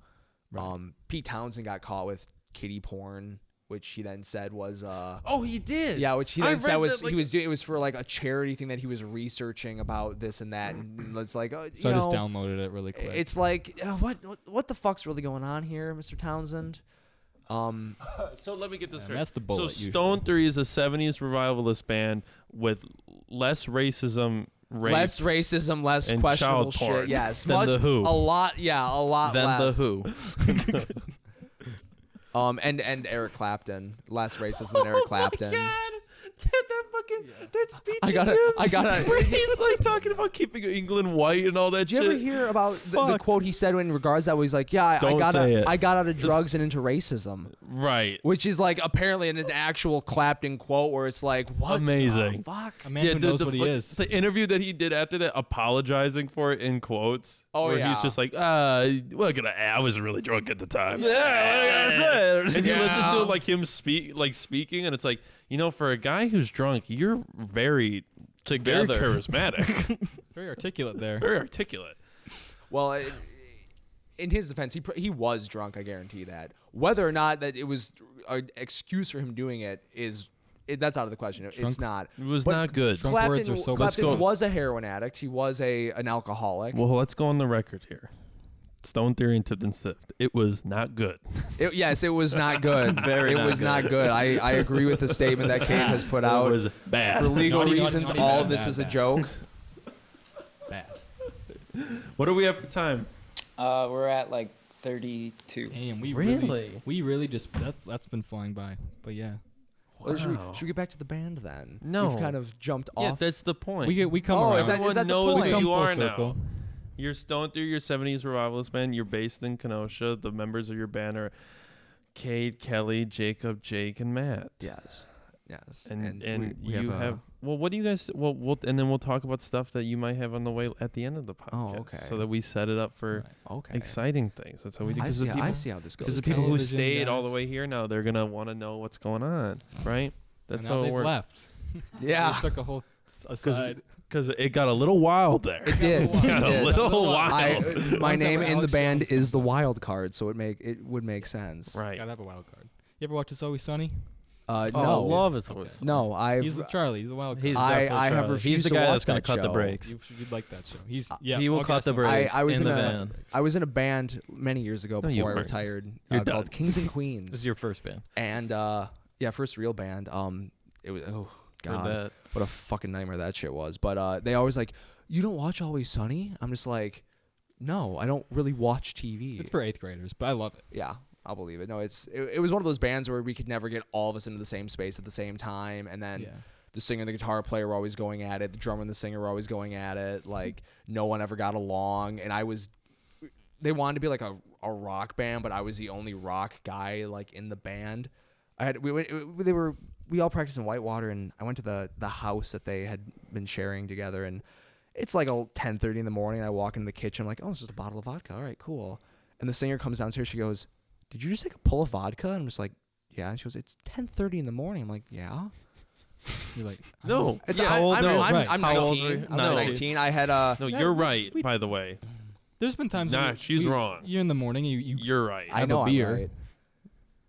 Right. Pete Townsend got caught with kiddie porn, which he then said was oh, he did. yeah, which he I then said read was that, like- he was doing. It was for like a charity thing that he was researching about this and that, and it's like So I you just know, downloaded it really quick. it's like what the fuck's really going on here, Mr. Townsend? So let me get this Yeah, straight. that's the bullet, So usually. Stone 3 is a 70s revivalist band with less racism, rape, Less racism, less and questionable child porn shit. Yes, Than much, The Who. A lot Then less. the Who. And Eric Clapton, less racism than Eric Clapton. Oh my God. That speech I gotta- where he's like talking about keeping England white and all that Did you shit. ever hear about the Fucked. quote he said in regards to that? Where he's like, "Yeah, I Don't got say it. I got out of drugs and into racism," Right. which is like apparently an actual Clapton quote where it's like, "What? Amazing. The fuck?" a man who knows what he is. The interview that he did after that, apologizing for it in quotes. Oh, where yeah. he's just like, I was really drunk at the time. Yeah, what I said. And you listen to Yeah. like him speaking, and it's like, for a guy who's drunk, you're very Together. charismatic, Very articulate there. very articulate. Well, in his defense, he was drunk. I guarantee that. Whether or not that it was an excuse for him doing it that's out of the question. It's Drunk- not. It was But not good. Drunk words are so Clapton go. was a heroin addict. He was an alcoholic. Well, let's go on the record here. Stone Theory and Tipped and Stiffed. It was not good. Yes, it was not good. It was not good. I agree with the statement that Cade has put out. It was bad. For legal Naughty, naughty, reasons, naughty, all bad, of this bad, is a bad. joke. Bad. What do we have for time? We're at like 32. Damn, we Really? really just that's been flying by. But yeah, Well, Wow. should we get back to the band then? No. We've kind of jumped Yeah, off. that's the point. we come Oh, around. is that- Everyone the knows point? who We you come are full circle. now. You're Stone Through your 70s revivalist band. You're based in Kenosha. The members of your band are Cade, Kelly, Jacob, Jake, and Matt. yes. Yes. And we you have well, what do you guys? Well, and then we'll talk about stuff that you might have on the way at the end of the podcast. okay. So that we set it up for Right. okay. exciting things. That's how we do. I Because see, the people, I see how this goes. because the people who Television stayed all the guys. way here now, they're gonna want to know what's going on, right? That's And now how it they've works. left. Yeah. They took a whole aside. Because it got a little wild there. It did. It got a did. little wild. My One's name ever in the Alex band Jones. is the wild card, so it would make sense. Right. Gotta have a wild card. You ever watch It's Always Sunny? No. Oh, love is always. No, He's Charlie. He's the wild card. He's I definitely have Charlie. refused He's the to guy watch that's gonna that cut the show. brakes. You'd like that show. He's He will I'll cut guess the him. brakes I was in in the a- van. I was in a band many years ago No, you before I weren't. retired You're called done. Kings and This Queens. is your first band. And first real band. It was Heard god, that. what a fucking nightmare that shit was. But they always like, you don't watch Always Sunny? I'm just like, no, I don't really watch TV. It's for 8th graders, but I love it. Yeah. I'll believe it. No, it was one of those bands where we could never get all of us into the same space at the same time, and then the singer and the guitar player were always going at it. The drummer and the singer were always going at it. Like no one ever got along, and they wanted to be like a rock band, but I was the only rock guy like in the band. We all practiced in Whitewater, and I went to the house that they had been sharing together, and it's like 10:30 in the morning. I walk into the kitchen, I'm like, oh, it's just a bottle of vodka. All right, cool. And the singer comes downstairs. She goes, did you just take a pull of vodka? And I'm just like, yeah. And she goes, it's 10:30 in the morning. I'm like, yeah. You're like, No. It's, Yeah, I'm How old 19. were you? I'm No. 19. I had No, you're right, by the way. There's been times. Nah, where she's wrong. You're in the morning. You're right. I have know a beer. I'm right.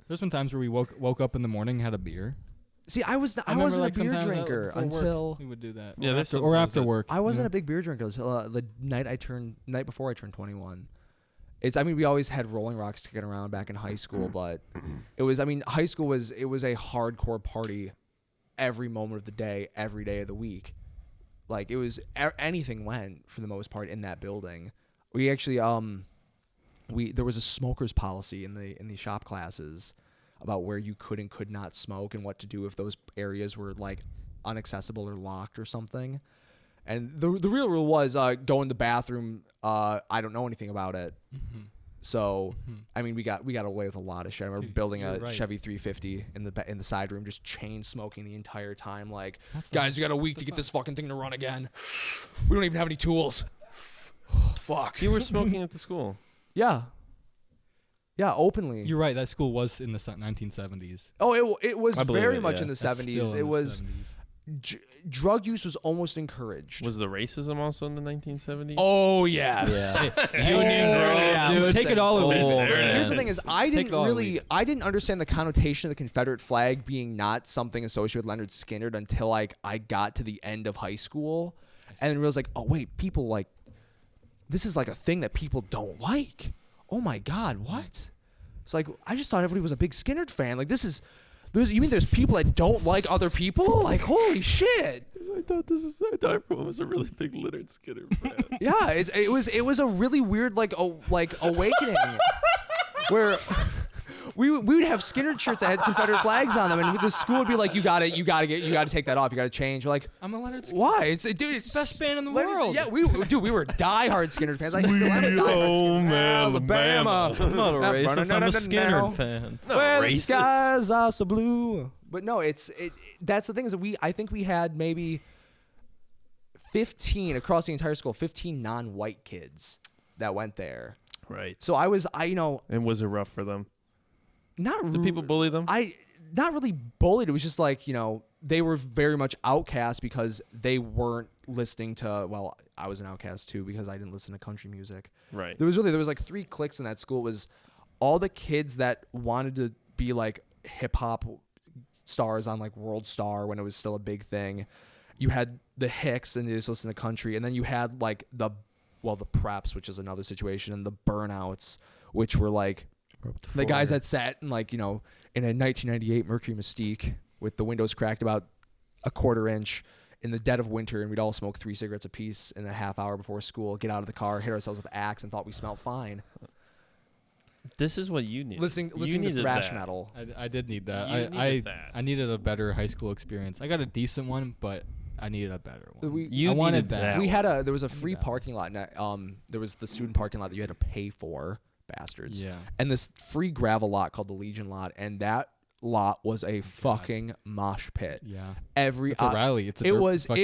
There's been times where we woke up in the morning, had a beer. See, I wasn't a beer drinker until we would do that. Yeah, or after work. I wasn't a big beer drinker until the night before I turned 21. We always had Rolling Rocks kicking around back in high school, but high school was a hardcore party every moment of the day, every day of the week. Like it was anything went for the most part in that building. We actually there was a smokers policy in the shop classes about where you could and could not smoke and what to do if those areas were like inaccessible or locked or something. And the real rule was go in the bathroom. I don't know anything about it. Mm-hmm. So we got away with a lot of shit. I remember building a right. Chevy 350 in the side room, just chain smoking the entire time. Like, guys, we got a week to get this fucking thing to run again. We don't even have any tools. Fuck. You were smoking at the school. Yeah. Yeah, openly. You're right. That school was in the 1970s. Oh, it was very it, much yeah. in the That's 70s. still in It the was 70s. drug use was almost encouraged. Was the racism also in the 1970s? Oh yes. Yeah. Union Grove, dude. Take it all away. Here's the thing: is I didn't all I didn't understand the connotation of the Confederate flag being not something associated with Leonard Skinner until I got to the end of high school, and then realized like, oh wait, people like this is like a thing that people don't like. Oh my God, what? It's like I just thought everybody was a big Skinner fan. Like you mean there's people that don't like other people? Like holy shit! I thought everyone was a really big Leonard Skinner fan. Yeah, it was a really weird like awakening where we would have Skinner shirts that had Confederate flags on them, and the school would be like, you got to take that off. You got to change. We're like, I'm a Leonard Skinner. why? It's the best band in the Leonard, world. Yeah, we were diehard Skinner fans. I still am a diehard Skinner fan. Alabama. I'm not a racist. I'm a Skinner fan. Where the skies are so blue. But no, that's the thing is that I think we had maybe 15 across the entire school, 15 non-white kids that went there. Right. So And was it rough for them? Did people bully them? Not really bullied. It was just like, they were very much outcast because they weren't listening to, well, I was an outcast too because I didn't listen to country music. Right. There was like 3 cliques in that school. It was all the kids that wanted to be like hip hop stars on like World Star when it was still a big thing. You had the Hicks and they just listen to country, and then you had like the preps, which is another situation, and the burnouts, which were like the guys that sat in like, in a 1998 Mercury Mystique with the windows cracked about a 1/4 inch in the dead of winter, and we'd all smoke 3 cigarettes a piece in a half hour before school, get out of the car, hit ourselves with Axe, and thought we smelled fine. This is what you need. Listening to thrash metal. I did need that. You needed that. I needed a better high school experience. I got a decent one, but I needed a better one. You I wanted needed that. that. There was a free parking lot. There was the student parking lot that you had to pay for, bastards. Yeah. And this free gravel lot called the Legion lot, and that lot was a fucking mosh pit. Yeah. It's a rally. it was like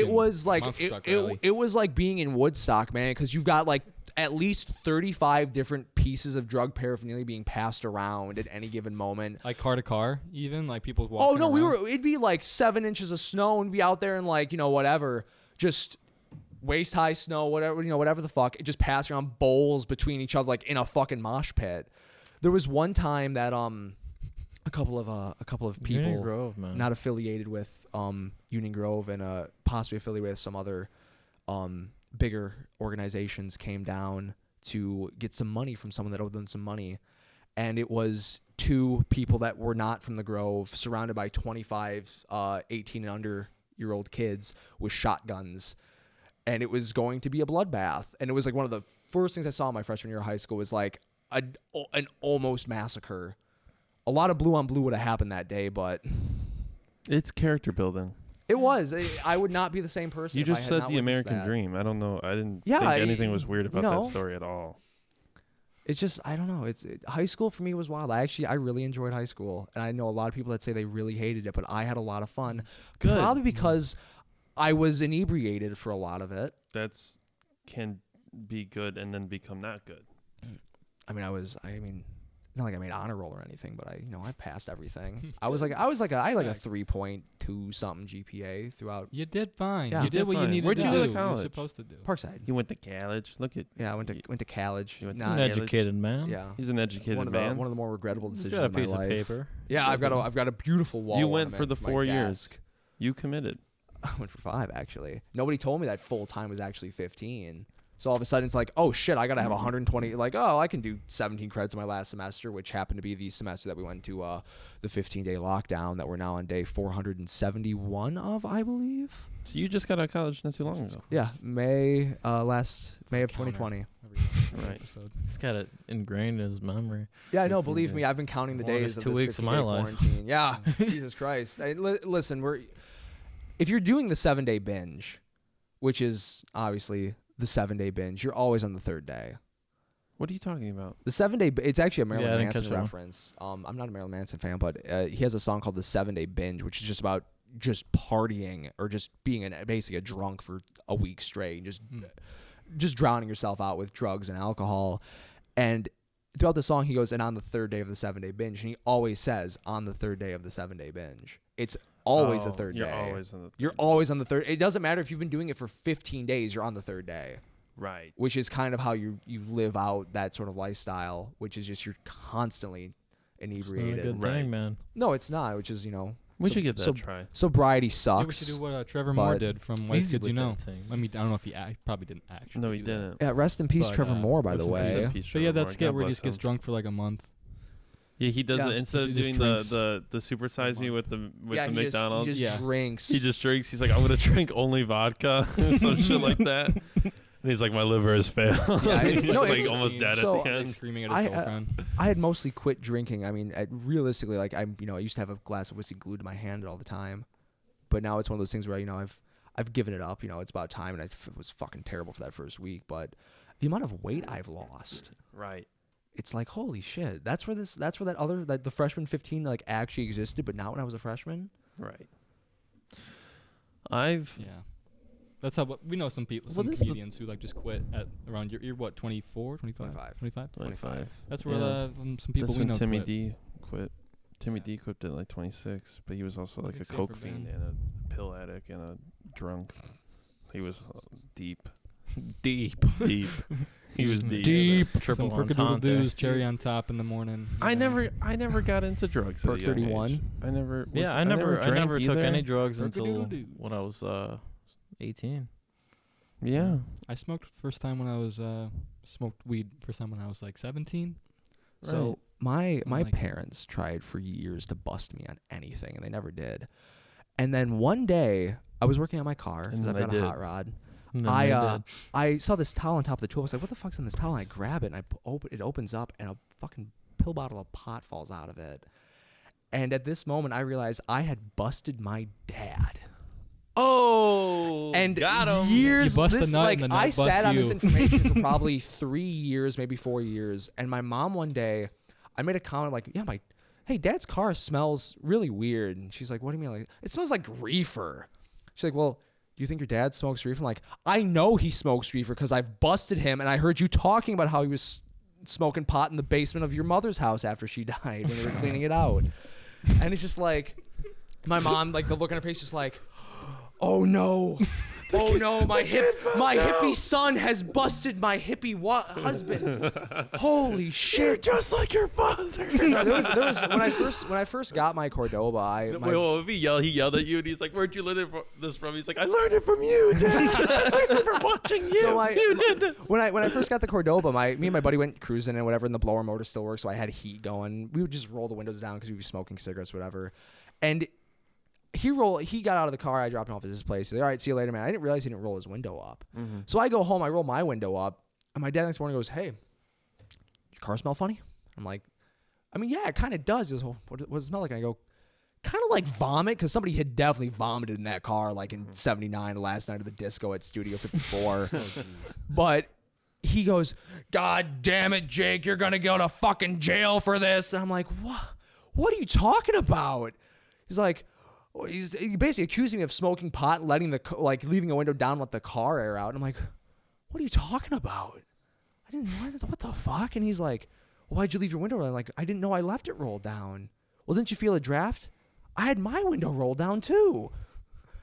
it was like being in Woodstock, man, because you've got like at least 35 different pieces of drug paraphernalia being passed around at any given moment. Like car to car, even like people walking. Oh no, around. it'd be like 7 inches of snow, and we'd be out there in like whatever, just waist high snow, whatever the fuck, just passing around bowls between each other like in a fucking mosh pit. There was one time that a couple of people Union Grove, man. not affiliated with Union Grove and possibly affiliated with some other bigger organizations came down to get some money from someone that owed them some money, and it was 2 people that were not from the Grove surrounded by 25 18 and under year old kids with shotguns, and it was going to be a bloodbath. And it was like one of the first things I saw in my freshman year of high school was like an almost massacre a lot of blue on blue would have happened that day, but It's character building. it was. I would not be the same person. You if I just had said not the witnessed American that. dream. I don't know. I didn't Yeah, think anything was weird about know, that story at all. It's just, I don't know. High school for me was wild. I really enjoyed high school, and I know a lot of people that say they really hated it, but I had a lot of fun. Good. Probably because I was inebriated for a lot of it. That's can be good and then become not good. I mean, not like I made honor roll or anything, but I passed everything. I had like a 3.2 something GPA throughout. You did fine. Yeah. You did what you needed Where'd to you do. go to You were college? supposed to do. Parkside. You went to college. Look at Yeah, I went to college. You went to Nah, An educated man. yeah. he's an educated One of man. the more regrettable He's decisions got a of my piece of life. paper. Yeah, I've got a beautiful wall. You went ornament for the my 4 years. desk. You committed. I went for 5 actually. Nobody told me that full time was actually 15. So all of a sudden it's like, oh shit, I gotta have 120. Like, oh, I can do 17 credits in my last semester, which happened to be the semester that we went to the 15-day lockdown that we're now on day 471 of, I believe. So you just got out of college not too long ago. Yeah, May of 2020. Right. He's got it ingrained in his memory. Yeah, I know. Believe me, I've been counting the Longest days of 2 this weeks of my 15-day life. quarantine. Yeah, Jesus Christ. Listen, if you're doing the 7-day binge, which is obviously the 7-day binge, you're always on the 3rd day. What are you talking about? The 7-day, it's actually a I Marilyn didn't Manson catch that one. reference. I'm not a Marilyn Manson fan, but he has a song called the 7-day binge, which is just about just partying or just being basically a drunk for a week straight, just drowning yourself out with drugs and alcohol. And throughout the song, he goes, and on the 3rd day of the 7-day binge, and he always says, on the 3rd day of the 7-day binge. It's always the 3rd you're day. Always on the You're always on the 3rd. It doesn't matter if you've been doing it for 15 days, you're on the 3rd day. right. Which is kind of how you live out that sort of lifestyle, which is just you're constantly It's not a inebriated. good Right. thing, man. No, it's not, which is, We should give that a try. sobriety Yeah, we sucks. should do what Trevor Moore but did from White Easy Kids You with that Know. thing. I mean, I don't know if he probably didn't actually. No, he do that. didn't. Yeah, rest in peace, But, Trevor Moore, by rest the in way. peace. But yeah, Trevor that Moore. skit God where he bless just gets him. drunk for like a month. Yeah, he does Yeah. it instead He of just doing drinks. the supersize me with the Yeah, he just- McDonald's. He just Yeah. drinks. He just drinks. He's like, I'm gonna drink only vodka, some shit like that. And he's like, my liver has failed. Yeah, it's- he's no, like it's- almost dead so- at the Like end. screaming at I, his girlfriend. I had mostly quit drinking. I mean, realistically, like I used to have a glass of whiskey glued to my hand all the time, but now it's one of those things where I've given it up. It's about time, and it was fucking terrible for that first week. But the amount of weight I've lost, Right. it's like holy shit. That's where the freshman 15 like actually existed, but not when I was a freshman. Right. Yeah. That's how we know some people, Well, some this is the- comedians who like just quit at around you're what 24, 25, 25. 25. That's Yeah. where some people That's we when know Timmy quit. D quit. Timmy Yeah. D quit at like 26, but he was also like a Except coke for fiend Ben. and a pill addict and a drunk. He was deep. Deep. Deep. He was deep. Deep. Triple Some frickadoodle entendre. doos, cherry on top in the morning. I never got into drugs. Perk at a young 31? age. I never. Yeah, I never drank took either. any drugs until Perk-a-doodle-doo. when I was 18. Yeah. I smoked first time when I was smoked weed first time when I was like 17. So my Like- parents tried for years to bust me on anything, and they never did. And then one day, I was working on my car And because I've then got they a did. hot rod. And then they did. I saw this towel on top of the tool. I was like, "What the fuck's on this towel?" And I grab it, and it opens up, and a fucking pill bottle of pot falls out of it. And at this moment, I realized I had busted my dad. Oh. And got him. years, You bust a this, nut like, and the nut I busts sat on this you. information for probably 3 years, maybe 4 years. And my mom one day, I made a comment like, "Yeah, hey, Dad's car smells really weird." And she's like, "What do you mean?" Like, "It smells like reefer." She's like, "Well, do you think your dad smokes reefer?" I'm like, "I know he smokes reefer because I've busted him, and I heard you talking about how he was smoking pot in the basement of your mother's house after she died when they were cleaning it out." And it's just like, my mom, like the look on her face is like, "Oh no, oh no, my hippie son has busted my hippie husband. Holy shit!" Just like your father. No, there was when I first got my Cordoba, If he yelled at you, and he's like, "Where'd you learn this from?" He's like, "I learned it from you, Dad. I learned it from watching you. So you did this." when I first got the Cordoba, me and my buddy went cruising and whatever, and the blower motor still worked, so I had heat going. We would just roll the windows down because we were smoking cigarettes, whatever. And he got out of the car. I dropped him off at his place. He's like, "All right, see you later, man." I didn't realize he didn't roll his window up. So I go home. I roll my window up, and my dad next morning goes, "Hey, your car smell funny?" I'm like, I mean, yeah, it kind of does. He goes, well, what does it smell like? And I go, kind of like vomit, because somebody had definitely vomited in that car, like in '79, last night of the disco at Studio 54. But he goes, God damn it, Jake, you're gonna go to fucking jail for this. And I'm like, what are you talking about? He's like, he basically accused me of smoking pot and leaving a window down and let the car air out. And I'm like, what are you talking about? What the fuck? And he's like, well, why'd you leave your window rolled down? I'm like, I didn't know I left it rolled down. Well, didn't you feel a draft? I had my window rolled down too.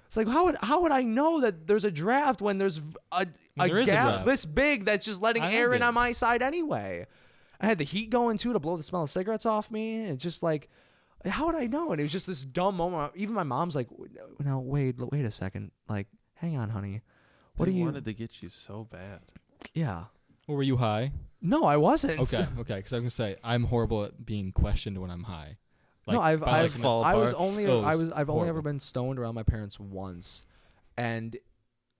It's like, how would I know that there's a draft when there's a gap this big that's just letting air in on my side anyway? I had the heat going too to blow the smell of cigarettes off me. It's just like, how would I know? And it was just this dumb moment. Even my mom's like, no, wait a second. Like, hang on, honey. What wanted to get you so bad. Yeah. Or were you high? No, I wasn't. Okay. Because I was gonna say I'm horrible at being questioned when I'm high. Like, no, I've only horrible. ever been stoned around my parents once, and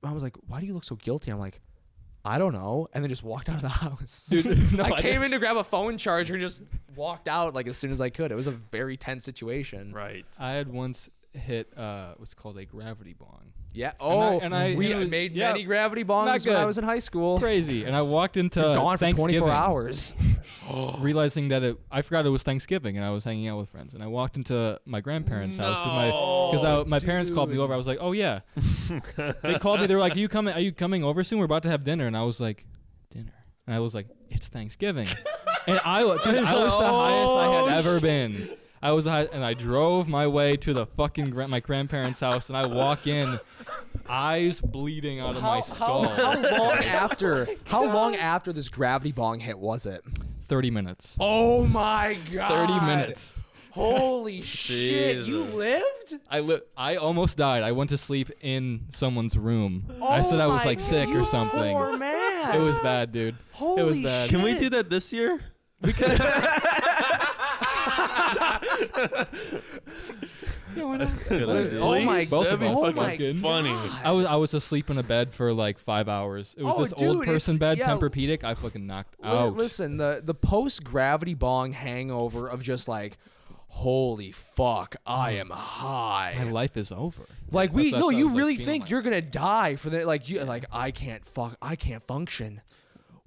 I was like, "Why do you look so guilty?" I'm like, "I don't know," and then just walked out of the house. Dude, no, I came in to grab a phone charger, and just walked out like as soon as I could. It was a very tense situation. Right. I had once hit what's called a gravity bong. Yeah. We made many gravity bongs when I was in high school. Crazy. And I walked into gone for Thanksgiving 24 hours. realizing that I forgot it was Thanksgiving and I was hanging out with friends. And I walked into my grandparents' house because my parents called me over. I was like, oh, yeah. They called me. They were like, are you coming over soon? We're about to have dinner. And I was like, dinner? And I was like, it's Thanksgiving. And I was the highest I had ever been. I was high, and I drove my way to the fucking my grandparents' house, and I walk in, eyes bleeding out of my skull. How long after this gravity bong hit was it? 30 minutes. Oh my God. 30 minutes. Holy shit! You lived? I almost died. I went to sleep in someo's room. I said I was like sick or something. Poor man. It was bad, dude. Holy it was bad. shit. Can we do that this year? We could. Oh my Both That'd of be us. fucking funny. I was asleep in a bed for like 5 hours. It was this old person bed, Tempur-Pedic. I fucking knocked out. Listen, the post gravity bong hangover of just like, holy fuck, I am high. My life is over. Like you really think like. you're gonna die for that? Like I can't function.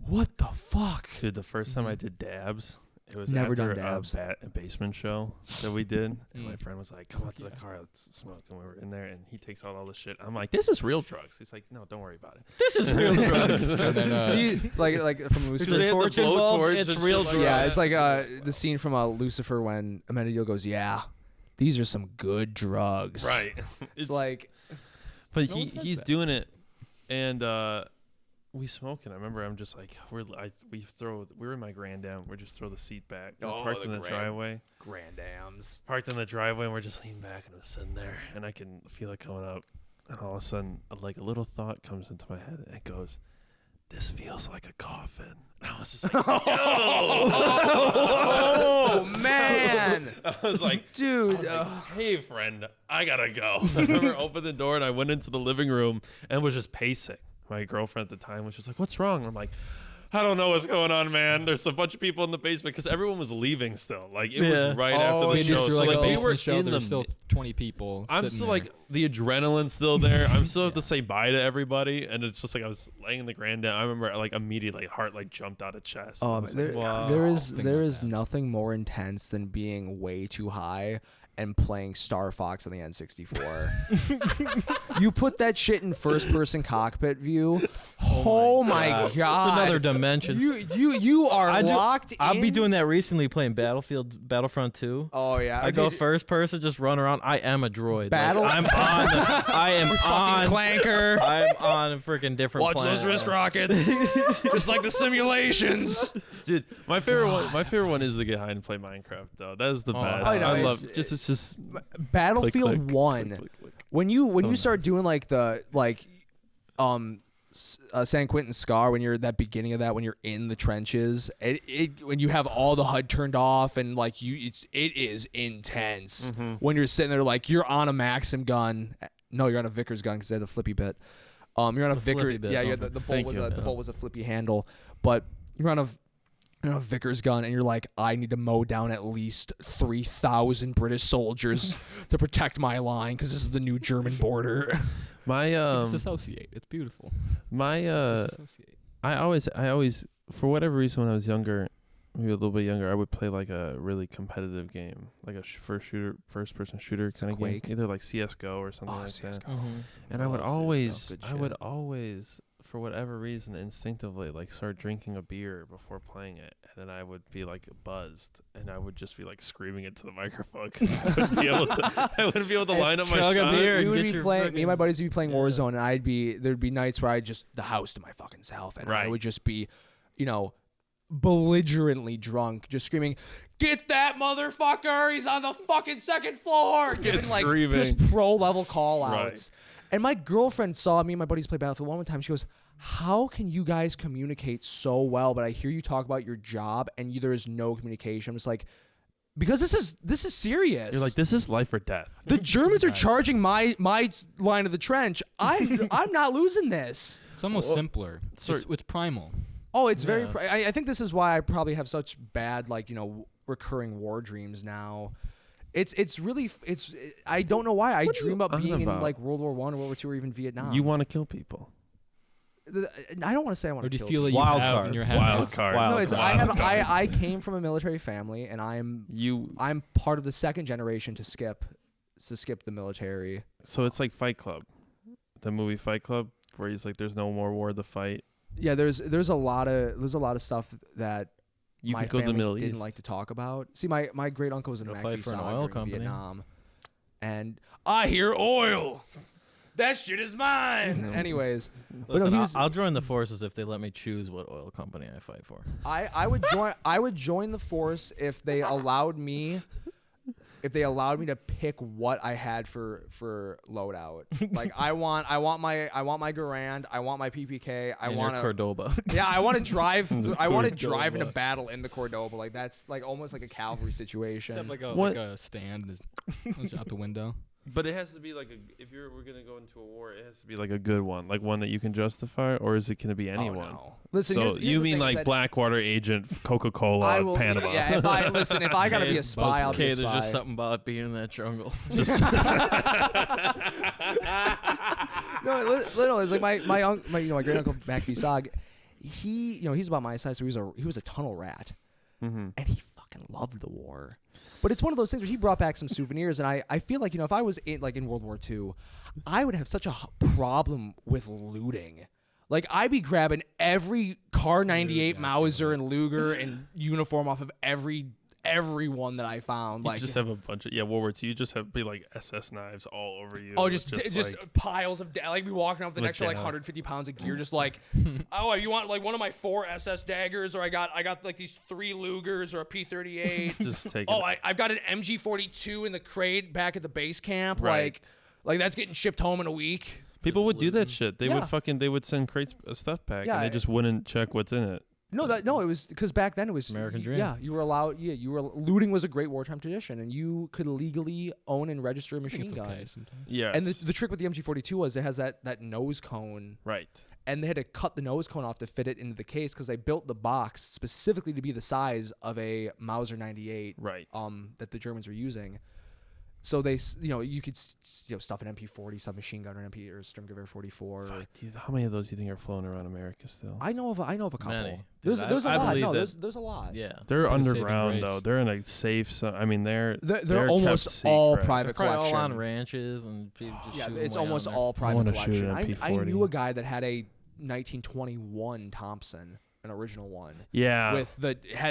What the fuck? Dude, the first time I did dabs, it was Never after done dabs. a basement show that we did, and my friend was like, "Come out to the car, let's smoke." And we were in there, and he takes out all the shit. I'm like, "This is real drugs." He's like, "No, don't worry about it. This is real drugs." And then, like from Lucifer. There's a torch involved, it's real drugs. Yeah, it's like the scene from Lucifer when Amenadiel goes, "Yeah, these are some good drugs." Right. It's like, but he's doing it, and we smoking. I remember I'm just like, we're in my Grand Am. We just throw the seat back. We're parked in the driveway. Grand Ams. Parked in the driveway, and we're just leaning back, and I'm sitting there, and I can feel it coming up. And all of a sudden, like a little thought comes into my head, and it goes, "This feels like a coffin." And I was just like, oh man! I was like, dude, hey friend, I gotta go. I remember opened the door and I went into the living room and was just pacing. My girlfriend at the time was just like, "What's wrong?" And I'm like, "I don't know what's going on, man. There's a bunch of people in the basement," because everyone was leaving still. Like it was right after the show. So like we were in there's still 20 people. I'm still like the adrenaline's still there. I'm still have to say bye to everybody, and it's just like I was laying in the Grand Am. I remember like immediately heart like jumped out of chest. There is nothing more intense than being way too high and playing Star Fox on the N64. You put that shit in first-person cockpit view. Oh my god! It's another dimension. You are locked in. I'll be doing that recently, playing Battlefront 2. Oh yeah. I go first person, just run around. I am a droid. Battle. Like, I'm on. I am on. Clanker. I'm on a freaking different Watch planet. those wrist rockets. Just like the simulations. Dude, my favorite one is to get high and play Minecraft though. That is the best. I know, I love it's just Battlefield click, 1. click, click, click. When you So start doing like the San Quentin Scar, when you're at that beginning of that, when you're in the trenches, when you have all the HUD turned off and like it is intense. Mm-hmm. When you're sitting there like you're on a Maxim gun. No, you're on a Vickers gun because they have the flippy bit. You're on a Vickers. Yeah, the bolt was a flippy handle, but you're on a Vickers gun, and you're like, I need to mow down at least 3,000 British soldiers to protect my line because this is the new German border. My disassociate. It's beautiful. My Disassociate. I always for whatever reason when I was younger, maybe a little bit younger, I would play like a really competitive game, like a first person shooter kind of game, either like CS:GO or something like that. And I would always for whatever reason instinctively like start drinking a beer before playing it, and then I would be like buzzed, and I would just be like screaming into the microphone because I wouldn't be able to line up my shot. Me and my buddies would be playing Warzone, and there'd be nights where I'd just the house to my fucking self, and I would just be, belligerently drunk, just screaming, "Get that motherfucker! He's on the fucking second floor!" Giving like just pro level call outs. Right. And my girlfriend saw me and my buddies play Battlefield one time. She goes, "How can you guys communicate so well, but I hear you talk about your job and there is no communication?" I'm just like, because this is serious. You're like, this is life or death. The Germans are charging my line of the trench. I'm not losing this. It's almost simpler. It's primal. Oh, it's very. I think this is why I probably have such bad recurring war dreams now. It's really. I don't know why I dream about being in like World War I, World War II, or even Vietnam. You want to kill people. I don't want to say I want to kill. Or do you feel people. that you have in your head? Wild card. No, it's I came from a military family, and I'm part of the second generation to skip the military. So it's like Fight Club, the movie Fight Club, where he's like, "There's no more war to fight." Yeah, there's a lot of stuff that you my could go to the Middle didn't East. like to talk about. See, my great uncle was in the Mackie Saga in Vietnam, and I hear oil. That shit is mine. Anyways, listen, I'll join the forces if they let me choose what oil company I fight for. I would join the force if they allowed me. If they allowed me to pick what I had for loadout, like I want my Garand, I want my PPK, I want Cordoba. Yeah, I want to drive. I want to drive into battle in the Cordoba. Like that's like almost like a cavalry situation. Except like a stand is out the window. But it has to be like if we're gonna go into a war, it has to be like a good one, like one that you can justify, or is it gonna be anyone? Oh, no. Listen, so you mean like Blackwater Agent, Coca-Cola, Panama? Yeah, if I gotta be a spy, I'll be a spy. There's just something about being in that jungle. No, it's like my great uncle Mackie Sog. He's about my size, so he was a tunnel rat, and he fucking loved the war. But it's one of those things where he brought back some souvenirs, and I feel like if I was in World War II, I would have such a problem with looting. Like I'd be grabbing every Kar 98 Mauser and Luger and uniform off of everyone that I found. You just have a bunch of World War II. You just have like SS knives all over you. Oh, just piles of like be walking off the next 150 pounds of gear, just like, oh, you want like one of my 4 SS daggers, or I got like these 3 Lugers or a P38. Just take. Oh, I've got an MG42 in the crate back at the base camp. Right. Like that's getting shipped home in a week. People would do that shit. They would send crates of stuff back, and they just wouldn't check what's in it. No, it was because back then it was American dream. Yeah, you were allowed. Yeah, looting was a great wartime tradition, and you could legally own and register a machine gun. Okay sometimes. Yeah, and the trick with the MG42 was it has that nose cone. Right. And they had to cut the nose cone off to fit it into the case because they built the box specifically to be the size of a Mauser 98. Right. That the Germans were using. So they, you could, stuff an MP40, submachine gun, or an MP or Sturmgewehr 44. How many of those do you think are flown around America still? I know of a couple. Many. There's a lot. No, there's a lot. Yeah. They're underground though. They're in a safe. They're almost all private Probably collection. all on ranches and people just shoot it's them almost on all private collection. I knew a guy that had a 1921 Thompson, an original one. Yeah. With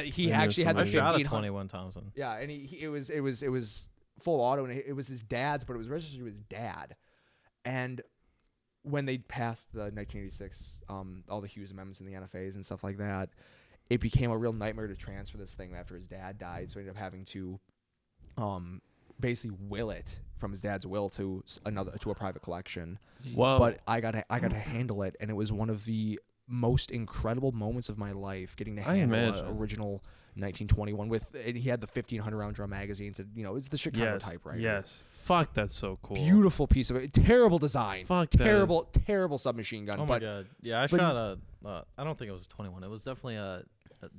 he actually had the I shot a 1500. 21 Thompson. Yeah, and it was full auto, and it was his dad's, but it was registered to his dad. And when they passed the 1986, all the Hughes amendments and the NFAs and stuff like that, it became a real nightmare to transfer this thing after his dad died. So he ended up having to basically will it from his dad's will to a private collection. Wow. But I got to handle it, and it was one of the most incredible moments of my life getting to handle an original 1921 he had the 1500 round drum magazines, and it's the Chicago typewriter. Yes. Fuck, that's so cool. Beautiful piece of it. Terrible design. Fuck terrible submachine gun. Oh my god. Yeah, I shot I don't think it was a 21. It was definitely a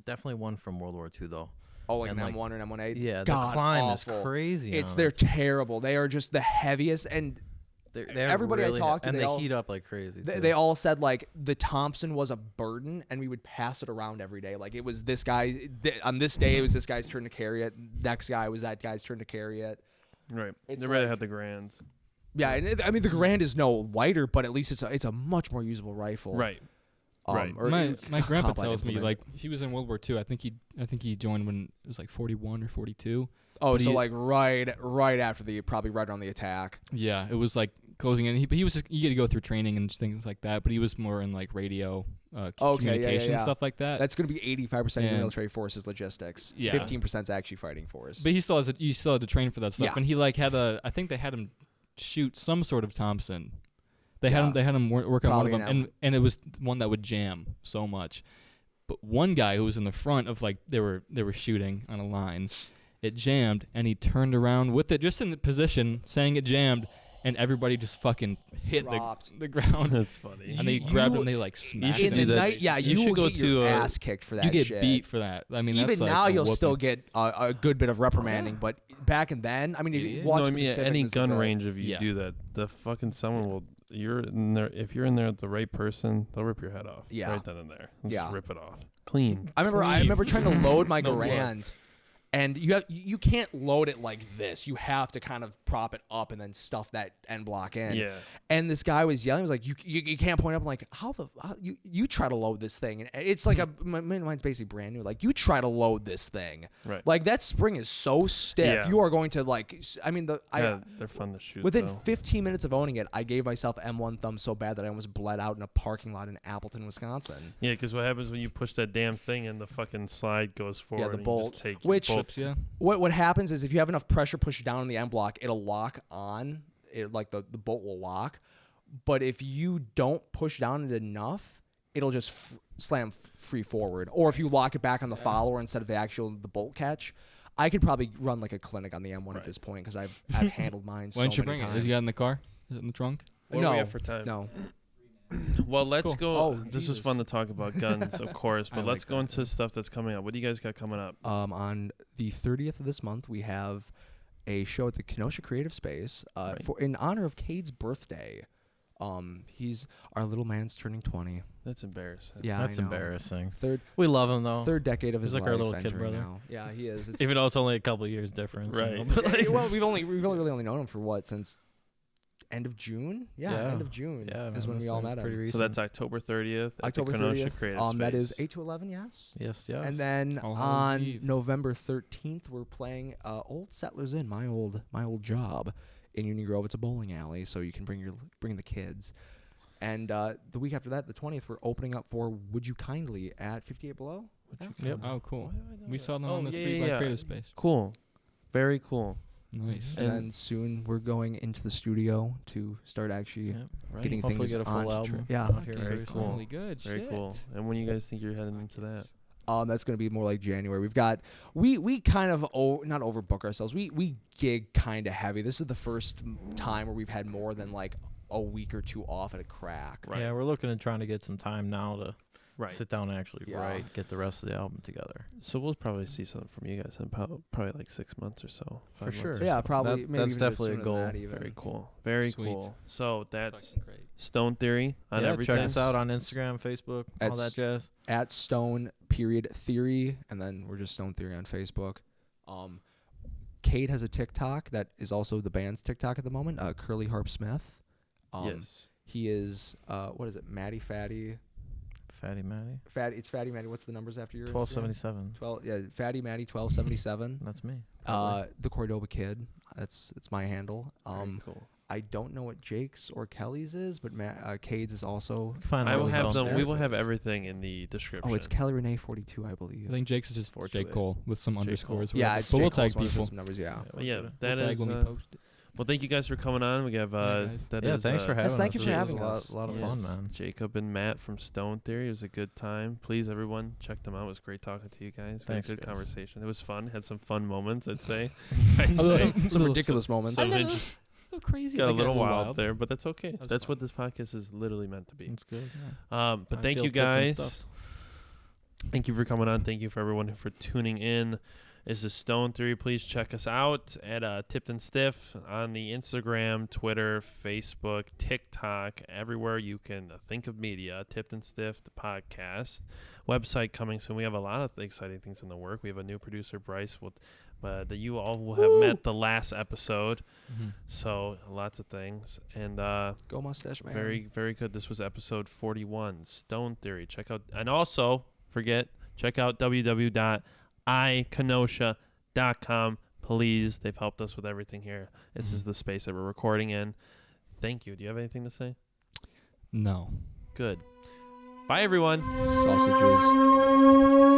definitely one from World War II though. Oh, like And, an like, M1 and M1A. Yeah, God, the climb awful. is crazy. They're terrible. They are just the heaviest, and They're everybody I really talked to, and they they all- heat up like crazy. too. they all said like the Thompson was a burden, and we would pass it around every day. Like it was this guy on this day, it was this guy's turn to carry it. Next guy was that guy's turn to carry it. Right. It's They really like- had the Grands. Yeah, and I mean the Grand is no lighter, but at least it's a much more usable rifle. Right. Right. or My grandpa combat tells me implements. like he was in World War II. I think he joined when it was like 41 or 42. Oh, but so he- like right after probably right on the attack. Yeah, it was like closing in. He was you get to go through training and things like that, but he was more in like radio communication stuff like that. That's going to be 85% of your And- military force is logistics. Yeah. 15% is actually fighting force. But he still has you still had to train for that stuff. Yeah. And he like had I think they had him shoot some sort of Thompson. They had him work on one of Probably them, and it was one that would jam so much. But one guy who was in the front of like they were shooting on a line, it jammed, and he turned around with it just in the position saying it jammed, and everybody just fucking hit Dropped. the ground. That's funny. And they grabbed him, and they like smashed in him. the that. night, yeah, You you should will go get your to, ass kicked for that You get shit. beat for that. I mean, Even that's like now, a you'll still whooping. get a good bit of reprimanding, but back and then, I mean, if you Yeah. watch No, I the mean, at Pacific, any there's gun the- range, if you Yeah. do that, the fucking someone will. You're in there. If you're in there with the right person, they'll rip your head off. Yeah. Right then and there. They'll Yeah. Just rip it off. Clean. I Clean. remember trying to load my No blood. Garand, and you can't load it like this. You have to kind of prop it up and then stuff that end block in. Yeah. And this guy was yelling. He was like, "You can't point up." I'm like, "How you try to load this thing?" And it's like mine's basically brand new. Like you try to load this thing. Right. Like that spring is so stiff. Yeah. You are going to like. I mean Yeah, they're fun to shoot. Within though. 15 minutes of owning it, I gave myself M1 thumb so bad that I almost bled out in a parking lot in Appleton, Wisconsin. Yeah, because what happens when you push that damn thing and the fucking slide goes forward? the and bolt, You just take which- your bolt. Chips, yeah. What happens is if you have enough pressure pushed down on the end block, it'll lock on. It like the bolt will lock. But if you don't push down it enough, it'll just slam free forward. Or if you lock it back on the follower instead of the bolt catch, I could probably run like a clinic on the M1 at this point because I've handled mine so Why many don't you bring times. it? Is he got in the car? Is it in the trunk? What do no, we have for time? no. Well, let's Cool. go. Oh, this was Jesus. fun to talk about guns, of course, I but let's like go that. into stuff that's coming up. What do you guys got coming up? On the 30th of this month, we have a show at the Kenosha Creative Space Right. for in honor of Cade's birthday. He's our little man's turning 20. That's embarrassing. Yeah, That's I know. embarrassing. Third We love him though. decade of his He's like life. our little kid entering brother. now. Yeah, he is. It's, Even though it's only a couple years difference. Right. You know, but like, well, we've only really only known him for what since end of June. Yeah, Yeah. end of June yeah, is man, when we this all thing's met pretty him. recent. So that's October 30th at October the Kenosha 30th. Creative Space. That is 8 to 11. Yes. yes. And then All Hallows on Eve. November 13th, we're playing Old Settlers Inn, my old job in Union Grove. It's a bowling alley, so you can bring the kids. And the week after that, the 20th, we're opening up for Would You Kindly at 58 Below. Would you Yep. come? Oh, cool. Why do I know We that? saw them Oh, on the yeah, street yeah, by yeah. Creative Space. Cool. Very cool. Nice. And And- then soon we're going into the studio to start actually Yep. Right. getting Hopefully things get a full on. album. Yeah. out here Very very cool. Really good. Very Shit. cool. And when you guys think you're heading into that? That's going to be more like January. We've got we kind of not overbook ourselves. We gig kind of heavy. This is the first time where we've had more than like a week or two off at a crack. Right. Yeah, we're looking at trying to get some time now to Right. sit down and actually Yeah. write, get the rest of the album together. So we'll probably see something from you guys in probably like 6 months or so. 5 months sure. or So yeah, so. probably That- maybe that's even definitely a sooner than goal. that even. Very cool. Very Sweet. cool. So that's Fucking great. Stone Theory on yeah, everything. check us out on Instagram, Facebook, all It's- that jazz. At Stone.Theory, and then we're just Stone Theory on Facebook. Cade has a TikTok that is also the band's TikTok at the moment. Curly Harp Smith. Yes. He is what is it? Matty Fatty. Fatty Matty. It's Fatty Matty. What's the numbers after your Instagram? 1277. 12. Yeah, Fatty Matty 1277. That's me. The Cordoba Kid. That's my handle. Very cool. I don't know what Jake's or Kelly's is, but Cade's is also. Find I all will those have on them. there. We will have everything in the description. Oh, it's Kelly Renee 42, I believe. I think Jake's is just Fortunately. Jake Cole with some Jake underscores. Cole. Yeah, whatever. it's but Jake we'll Cole's tag one for people. some numbers. Yeah. But yeah, We'll that tag is. when we post it. Well, thank you guys for coming on. We have Yeah, guys. that Yeah, is, thanks for having Yes, thank us. you for This having was us. a lot of Yes. fun, man. Jacob and Matt from Stone Theory. It was a good time. Please, everyone, check them out. It was great talking to you guys. We had Thanks, a good guys. conversation. It was fun. Had some fun moments, I'd say. Some ridiculous moments. some A int- little, crazy. got a like little wild there, but that's okay. was That's fun. what this podcast is literally meant to be. It's good. But I thank feel you tipped and guys. stuffed. Thank you for coming on. Thank you for everyone for tuning in. This is Stone Theory. Please check us out at Tipped and Stiff on the Instagram, Twitter, Facebook, TikTok, everywhere you can think of media. Tipped and Stiff, the podcast. Website coming soon. We have a lot of exciting things in the work. We have a new producer, Bryce, that you all will have met the last episode. Mm-hmm. So lots of things. And Go Mustache Man. very, very good. This was episode 41, Stone Theory. Check out, and also, check out www.iKenosha.com. Please, they've helped us with everything here. This is the space that we're recording in. Thank you. Do you have anything to say? No. Good. Bye, everyone. Sausages.